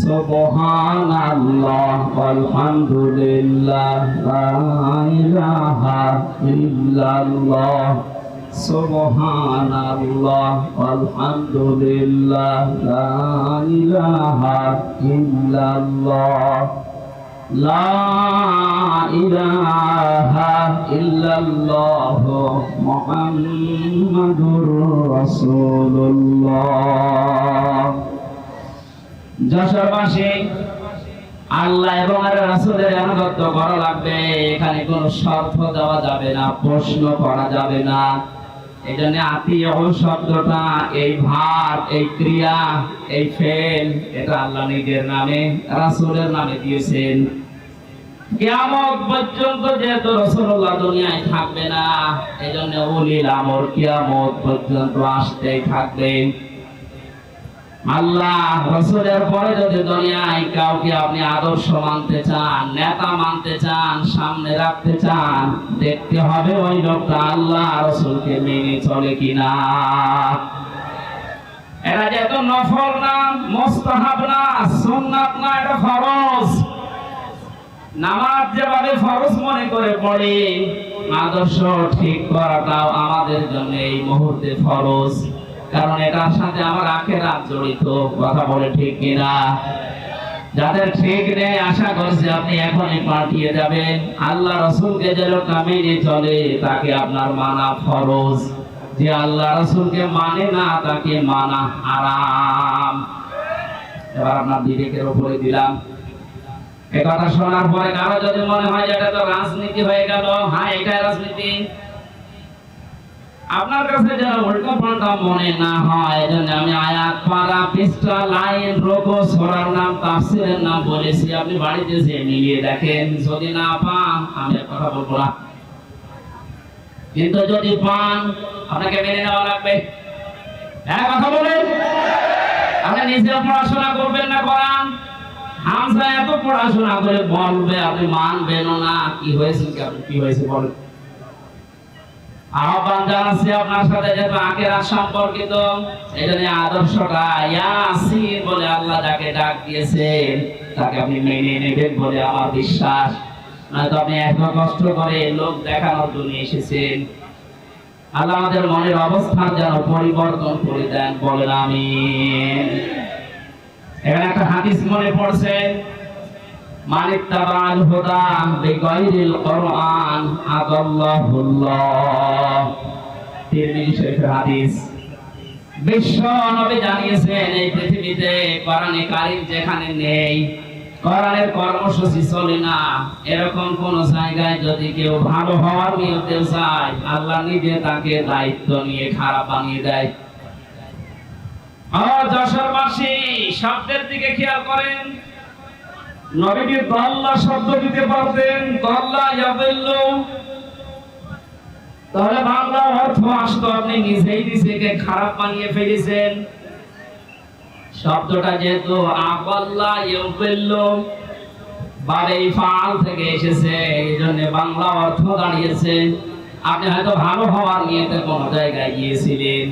সুবহানাল্লাহ, আলহামদুলিল্লাহ, লা ইলাহা ইল্লাল্লাহ, সুবহানাল্লাহ, আলহামদুলিল্লাহ, লা ইলাহা ইল্লাল্লাহ, লা ইলাহা ইল্লাল্লাহ, মুহাম্মাদুর রাসূলুল্লাহ। যশোরবাসী, আল্লাহ এবং রাসূলের আনুগত্য করা লাগবে, এখানে কোনো শর্ত দেওয়া যাবে না, প্রশ্ন করা যাবে না। এই জন্য আতিউ শব্দটা, এই ভাব, এই ক্রিয়া, এই ফেল, এটা আল্লাহ নিজের নামে, রাসূলের নামে দিয়েছেন। কিয়ামত পর্যন্ত যেহেতু রাসূলুল্লাহ দুনিয়ায় থাকবে না, এই জন্য উলিল আমর কিয়ামত পর্যন্ত আসতেই থাকবে। আল্লাহ রাসূলের পরে যদি দুনিয়ায় কাউকে আপনি আদর্শ মানতে চান, নেতা মানতে চান, সামনে রাখতে চান, দেখতে হবে ওই লোকটা আল্লাহ রাসূলকে মেনে চলে কিনা। এটা যেহেতু নফল না, মুস্তাহাব না, সুন্নাত না, এটা ফরজ। নামাজ যেভাবে ফরজ মনে করে পড়ে, আদর্শ ঠিক করাটাও আমাদের জন্য এই মুহূর্তে ফরজ, কারণ এটার সাথে আমার আখিরাত জড়িত। কথা বলে ঠিক কিনা? যাদের ঠিক নেই, আশা করছি আপনি এখনই পাঠিয়ে যাবেন। আল্লাহ রাসূলকে যে লোকটা মেনে চলে, তাকে আপনার মানা ফরজ। যে আল্লাহ রাসূলকে মানে না, তাকে মানা হারাম। এবার আপনার বিবেকের উপরে দিলাম। এই কথা শোনার পরে কারো যদি মনে হয় যে এটা তো রাজনীতি হয়ে গেল, হ্যাঁ এটাই রাজনীতি, আপনার কাছে যেন উল্টো পাল্টা মনে না হয়, এজন্য আমি আয়াত, পারা, পৃষ্ঠা, লাইন, রুকু, সূরার নাম, তাফসীরের নাম বলেছি। আপনি বাড়িতে যেয়ে মিলিয়ে দেখেন, যদি না পান আমি কথা বলবো না, কিন্তু যদি পান আপনাকে মেনে নেওয়া লাগবে। হ্যাঁ কথা বলেন। আপনি নিজে পড়াশোনা করবেন না কোরআন, হামজা এত পড়াশোনা করে বলবে, আপনি মানবেন না। কি হয়েছে, কি হয়েছে বলেন। আহ্বান জানাচ্ছি আপনার সাথে, যেহেতু আখিরাত সম্পর্কিত, এজন্য আদর্শটা ইয়াসিন বলে আল্লাহ যাকে ডাক দিয়েছেন, তাকে আপনি মেনে নেবেন বলে আমার বিশ্বাস। নয়তো আপনি এত কষ্ট করে লোক দেখানোর জন্য এসেছেন। আল্লাহ আমাদের মনের অবস্থান যেন পরিবর্তন করে দেন, বলেন আমিন। এখানে একটা হাদিস মনে পড়ছে, মানিত্তাবাল হুদা বিগাইরিল কুরআন আদাল্লাহুল্লাহ। তিরমিজি শরীফের হাদিস। বিশ্ব নবী জানিয়েছেন এই পৃথিবীতে কোরআনে কারীম যেখানে নেই, কোরআনের কর্মসূচি চলে না, এরকম কোন জায়গায় যদি কেউ ভালো হওয়ার নিয়তে চায়, আল্লাহ নিজে তাকে দায়িত্ব নিয়ে খারাপ বানিয়ে দেয়। যশোরবাসী শব্দের দিকে খেয়াল করেন। নবীজি দাল্লা শব্দ দিতে পারতেন, দাল্লা ইয়াদিল্লু, তাহলে বাংলা অর্থ আসতো আপনি নিজেই নিজেকে খারাপ বানিয়ে ফেলেছেন। শব্দটা যেহেতু আবাল্লা ইয়াদিল্লু বারে ফাল থেকে এসেছে, এই জন্য বাংলা অর্থ দাঁড়িয়েছে আপনি হয়তো ভালো হওয়ার নিয়তে কোন জায়গায় গিয়েছিলেন,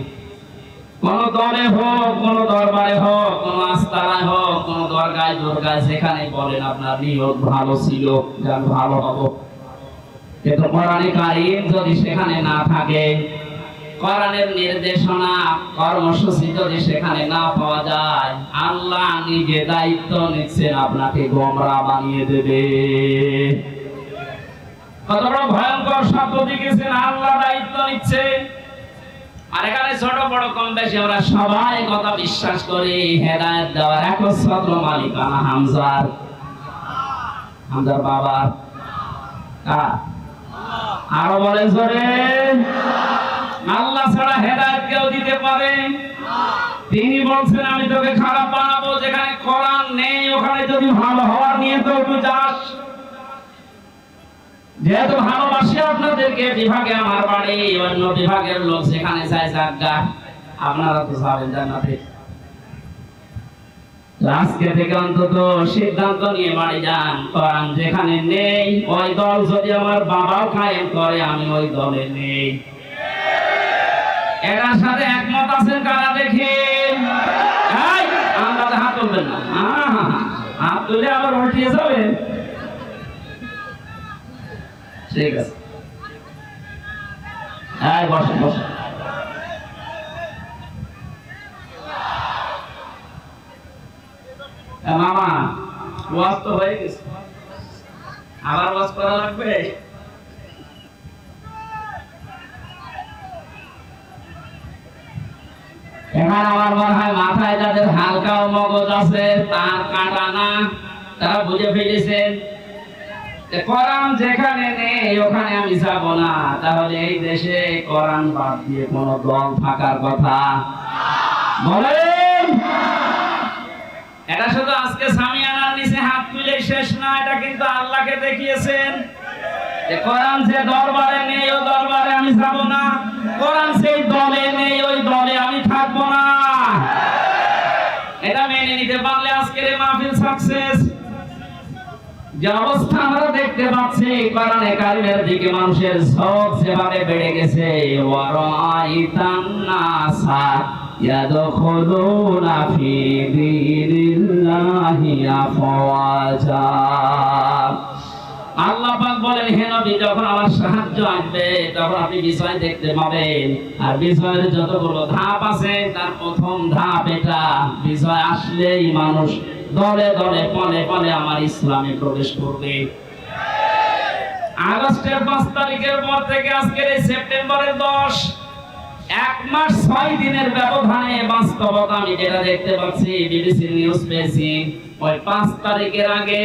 কোন দলে হোক, কোন দরবারে হোক, কোন আস্তানায় হোক, কোন দরগায় দুর্গায়, সেখানে বলেন আপনার নিয়ত ভালো ছিল যে আমি ভালো হব, কিন্তু কোরআনে কারীম যদি সেখানে না থাকে, কোরআনের নির্দেশনা কর্মসূচি যদি সেখানে না পাওয়া যায়, আল্লাহ নিজে দায়িত্ব নিচ্ছেন আপনাকে গোমরা বানিয়ে দেবে। কত বড় ভয়ঙ্কর শব্দ দিয়েছেন, আল্লাহ দায়িত্ব নিচ্ছে। আর এখানে ছোট বড় কম বেশি আমরা সবাই কথা বিশ্বাস করি, হেদায়েত দেওয়ার একচ্ছত্র মালিকানা হামজার বাবার। আরো বলে জোরে, আল্লাহ ছাড়া হেদায়েত কেউ দিতে পারে? তিনি বলছেন আমি তোকে খারাপ বানাবো, যেখানে কোরআন নেই ওখানে যদি ভালো হওয়ার নিয়ে তো একটু যাস। যেহেতু ভালোবাসি আপনাদেরকে, বিভাগে আমার বাড়ি, অন্য বিভাগের লোক সেখানে যায় জায়গা, আপনারা তো যাবেন জান্নাতে। আজকে থেকে অন্তত সিদ্ধান্ত নিয়ে বাড়ি যান, কোরআন যেখানে নেই ওই দল যদি আমার বাবাও কায়েম করে, আমি ওই দলে নেই। এটার সাথে একমত আছেন কারা দেখি? আমরা হাত তুলবেন না, হাত তুলে আবার উল্টিয়ে যাবে। ঠিক আছে, বসেন বসেন। মামা ওয়াজ তো হয়ে গেছে, আবার ওয়াজ করা লাগবে? এখানে আমার মনে হয় মাথায় যাদের হালকা মগজ আছে, তার কাটা না, তারা বুঝে ফেলেছেন কোরআন যেখানে নেই ওখানে আমি যাব না। তাহলে এই দেশে কোরআন বাদ দিয়ে কোন দল থাকার কথা বলেন? এটা শুধু আজকে সামিয়ানার নিচে হাত তুলে শেষ না, এটা কিন্তু আল্লাহকে দেখিয়েছেন যে কোরআন যে দরবারে নেই ও দরবারে আমি যাব না, কোরআন সেই দলে নেই ওই দলে আমি থাকবো না। এটা মেনে নিতে পারলে আজকের এই মাহফিল সাকসেস। যে অবস্থা আমরা দেখতে পাচ্ছি, কোরআনে কারীমের দিকে মানুষের ঝোঁক যেভাবে বেড়ে গেছে, ওয়ারাইতান নাসা ইয়াদখুলুনা ফি দীনিল্লাহি আফওয়াজা। আল্লাহ পাক বলেন, হে নবী, যখন আমার সাহায্য আসবে তখন আপনি বিষয় দেখতে পাবেন। আর বিষয়ের যতগুলো ধাপ আছে তার প্রথম ধাপ এটা, বিষয় আসলেই মানুষ দলে দলে পলে পলে আমার ইসলামে প্রবেশ করবে। আগস্টের 5 তারিখের পর থেকে আজকের এই সেপ্টেম্বরের 10, 1 মাস 6 দিনের ব্যবধানে বাস্তবতা আমি যেটা দেখতে পাচ্ছি, বিবিসি নিউজ পেয়েছি, ওই 5 তারিখের আগে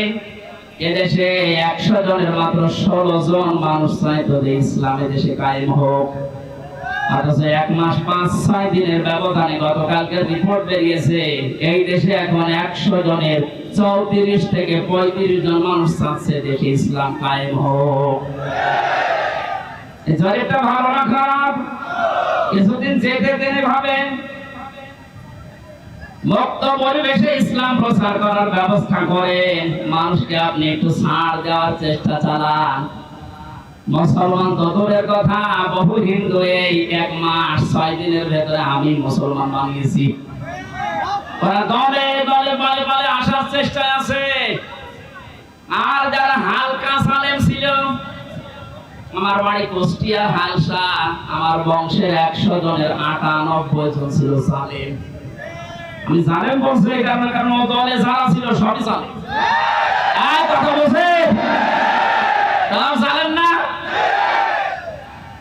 এদেশে 100 জনের মাত্র 16 জন মানুষ চাইতো যে ইসলামে দেশে কায়েম হোক। অথচ 1 মাস 5-6 দিনের ব্যবধানে গতকালকের রিপোর্ট বেরিয়েছে, এই দেশে এখন 100 জনের 34 থেকে 35 জন মানুষ চাচ্ছে দেশে ইসলাম কায়েম হোক। এই জরিপটা ভালো না খারাপ? কিছুদিন যেতে তিনি ভাবেন মুক্ত পরিবেশে ইসলাম প্রচার করার ব্যবস্থা করেন, মানুষকে আপনি একটু ছাড় দেওয়ার চেষ্টা চালান। মুসলমান তো দূরের কথা, বহু হিন্দু এই 1 মাস 6 দিনের ভেতরে আমি মুসলমান বানিয়েছি। ওরা দলে দলে পালে পালে আসার চেষ্টায় আছে। আর যারা হালকা সালেম ছিল, আমার বাড়ি কুষ্টিয়া হালসা, আমার বংশের 100 জনের 98 জন ছিল সালেম। আমি জালেম বলছি এই কারণে, কারণ ও দলে যারা ছিল সবই জালেম। এই কথা বলছে তাও জালেম না।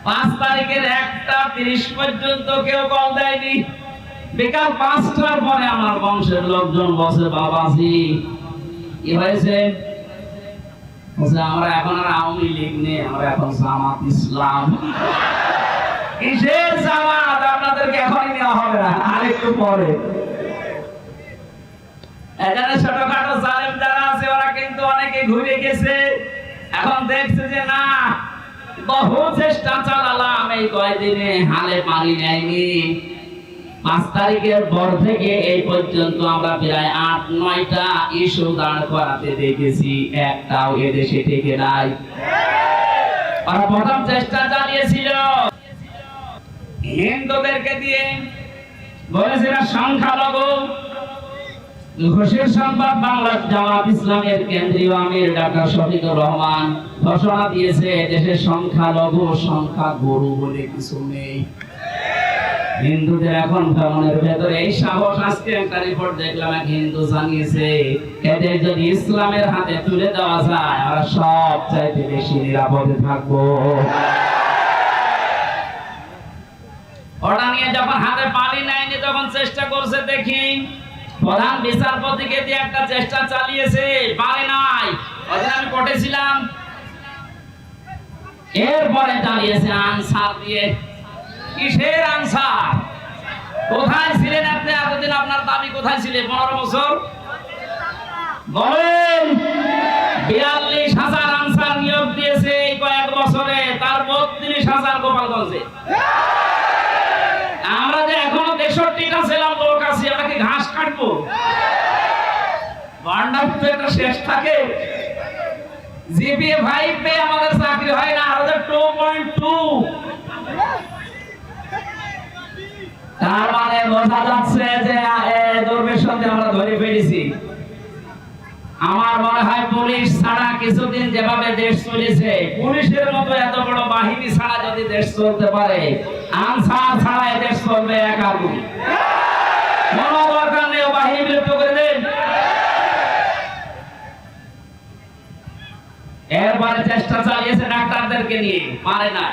5 তারিখের 1:30 পর্যন্ত কেউ কল দেয়নি। বিকাল 5টার পরে আমার বংশের লোকজন বসে, বাবাজি কি হয়েছে? আমরা এখন আর আওয়ামী লীগ নেই, আমরা এখন জামাত ইসলাম। কিসের জামাত? আপনাদেরকে এখনই নেওয়া হবে না, আরেকটু পরে। এখানে ছোটখাটো জালেম যারা আছে ওরা কিন্তু অনেকে ঘুরে গেছে, এখন দেখছে যে না, বহু চেষ্টা চালালাম, এই কয়দিনে হালে পানি নেয়নি। 5 তারিখের পর থেকে এই পর্যন্ত আমরা প্রায় 8-9টা ইস্যু দাঁড় করাতে দেখেছি, একটাও এদেশে টেকে নাই। ওরা প্রথম চেষ্টা চালিয়েছিল হিন্দুদেরকে দিয়ে, বলেছিল সংখ্যালঘু। খুশির সংবাদ, বাংলার জামাত ইসলামের কেন্দ্রীয় আমির ডাক্তার শফিকুর রহমান ঘোষণা দিয়েছে দেশের সংখ্যালঘু সংখ্যা গরু বলে কিছু নেই। হিন্দুদের এখন ভ্রমণের ভেতরে এই সাহস। আজকে একটা রিপোর্ট দেখলাম, এক হিন্দু জানিয়েছে এদের যদি ইসলামের হাতে তুলে দেওয়া যায় আমরা সব চাইতে বেশি নিরাপদে থাকবো। ওটা নিয়ে যখন হাতে পানি নেয়নি তখন চেষ্টা করছে, দেখি প্রধান বিচারপতিকে দিয়ে একটা চেষ্টা চালিয়েছে, পারে নাই। ওদিন আমি কোর্টে ছিলাম, এরপরে চালিয়েছে আনসার দিয়ে। কিসের আনসার? কোথায় ছিলেন আপনি এতদিন? আপনার দাবি কোথায় ছিলেন 15 বছর? বলেন। 42,000 আনসার নিয়োগ দিয়েছে এই কয়েক বছরে, তার 32,000 গোপালগঞ্জে। আমরা যে এখনো 63টা ছিলাম লোক আছি, আমরা কি ঘাস কাটবো? বান্ডাপতে একটা শেষ থাকে। জিপিএ 5 পেয়ে আমাদের চাকরি হয় না, আমাদের 2.2। তার মানে বোঝা যাচ্ছে যে দুর্বেশনকে আমরা ধরে ফেলেছি। আমার মনে হয় পুলিশ ছাড়া কিছুদিন যেভাবে দেশ চলেছে, পুলিশের মতো এত বড় বাহিনী ছাড়া যদি দেশ চলতে পারে, আনসার ছাড়া দেশ চলবে একাকি। কোনো দরকার নেই, বাহিনী বিলুপ্ত করে দেন। এরপরে চেষ্টা চালিয়েছে ডাক্তারদেরকে নিয়ে, পারে না।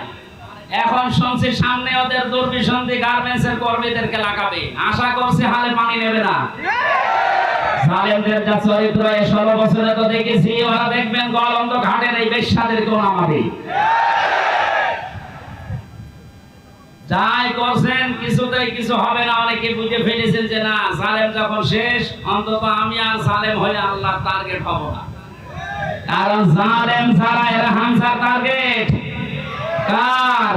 এখন শুনছি সামনে ওদের দুর্বিসন্ধি গার্মেন্টসের কর্মীদেরকে লাগাবে, আশা করছে হালে পানি নেবে না। জালেমদের যা চরিত্র 16 বছরে তো দেখেছি, ওরা দেখবেন গলন্দ ঘাটের এই বেশ্যাদেরকেও নামাবে। যাই করছেন কিছুতেই কিছু হবে না। অনেকে বুঝে ফেলেছেন যে না, জালেম যখন শেষ, অন্তত আমি আর জালেম হয়ে আল্লাহর টার্গেট হব না। কারণ জালেম ছাড়া এরা হামসার টার্গেট কার?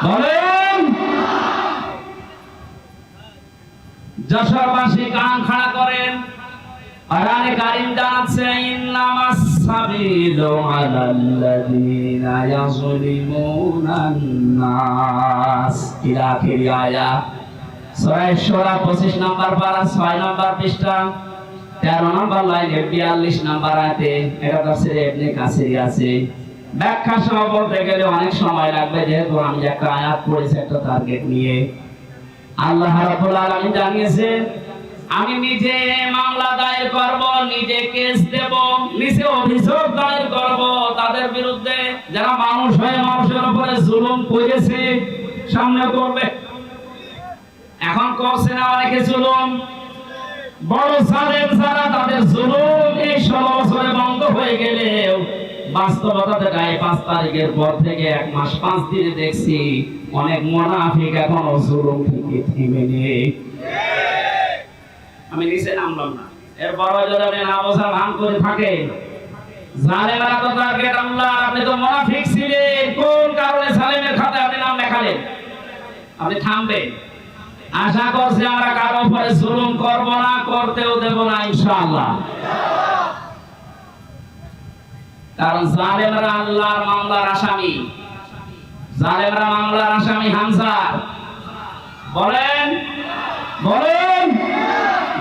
বলেন। যশোরবাসী কান খাড়া করেন। কোরআনে কারীম জানাচ্ছে ইন্নামাস সাবিলু আলাল্লাযীনা ইয়াযলিমুনান নাস, ইলা আখির আয়াত। সূরা শুরা 25 নম্বর পারা 6 নম্বর পৃষ্ঠা 13 নম্বর লাইনে 42 নম্বর আয়াতে। এটা তাফসীরে ইবনে কাসির আছে। ব্যাখ্যা সহ বলতে গেলে অনেক সময় লাগবে, যেহেতু আমি একটা আয়াত পড়েছি একটা টার্গেট নিয়ে। আল্লাহ রাব্বুল আলামিন জানিয়েছেন আমি নিজে মামলা দায়ের করব, নিজে কেস দেব, নিজে অভিযোগ দায়ের করব তাদের বিরুদ্ধে যারা মানুষ হয়ে মানুষের উপরে জুলুম করেছে। সামনে করবে, এখন করছে না অনেকে জুলুম। বড় জালেম যারা, তাদের জুলুম এই 16 বছরে বন্ধ হয়ে গেলেও বাস্তবতাতে গায়ে 5 তারিখের পর থেকে 1 মাস 5 দিনে দেখছি অনেক মুনাফিক এখনো জুলুম থেকে থেমে নেই। আমি নিচে নামলাম না, এরপর যদি আপনি না বোঝা ভান করে থাকে, জালেমেরা তো টার্গেট আল্লাহ। আপনি তো মুনাফিক ছিলেন, কোন কারণে জালেমের খাতায় আপনি নাম লেখালেন? আপনি থামবেন। আশা করছি আমরা কারো উপরে জুলুম করব না, করতেও দেব না ইনশাআল্লাহ। কারণ জালেমরা আল্লাহর মামলার আসামি, জালেমরা মামলার আসামি হামজা। বলেন বলেন,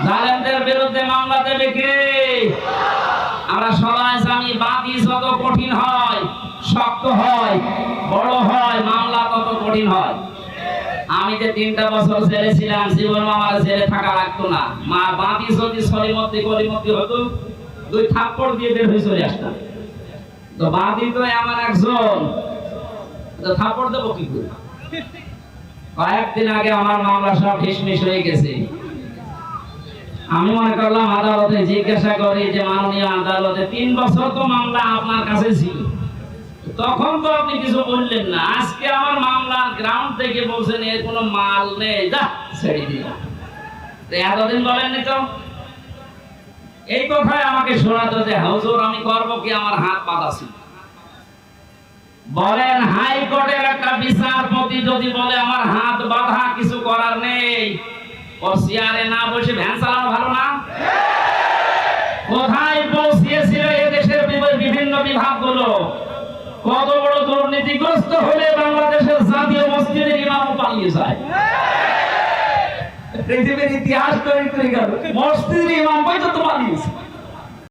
জালেমদের বিরুদ্ধে মামলা দেবে কে? আমরা সবাই জানি বাদী যত কঠিন হয়, শক্ত হয়, বড় হয়, মামলা তত কঠিন হয়। আমি যে 3টা বছর জেলে ছিলাম, জীবন আমার জেলে থাকা লাগতো না। মা বাঁধি যদি সলিমতি গলিমতি হতো, 2 থাপ্পড় দিয়ে বের হয়ে চলে আসতাম। তো বাঁধি তো এমন একজন, তো থাপ্পড় দেবো কি করে? কয়েকদিন আগে আমার মামলা সব ঢিসমিস হয়ে গেছে। আমি মনে করলাম আদালতে জিজ্ঞাসা করি যে মাননীয় আদালতে 3 বছর তো মামলা আপনার কাছে ছিল, তখন তো আপনি কিছু বললেন না। আজকে আমার মামলা গ্রাউন্ড থেকে বলছেন এর কোনো মাল নেই, যা ছেড়ে দিলাম। এতদিন বলেননি তো। এই কথাই আমাকে শোনাতো যে হুজুর আমি করব কি, আমার হাত বাঁধা ছিল। বলেন হাইকোর্টের একটা বিচারপতি যদি বলে আমার হাত বাঁধা, কিছু করার নেই, ও চেয়ারে না বসে ভ্যান চালানো ভালো না? কোথায় পৌঁছিয়েছিল এদেশের বিভিন্ন বিভাগগুলো? কত বড় দুর্নীতিগ্রস্ত হলে বাংলাদেশের জাতীয় মসজিদের ইমামও পালিয়ে যায়। পৃথিবীর ইতিহাস তৈরি করে গেল, মসজিদের ইমাম পর্যন্ত পালিয়েছে।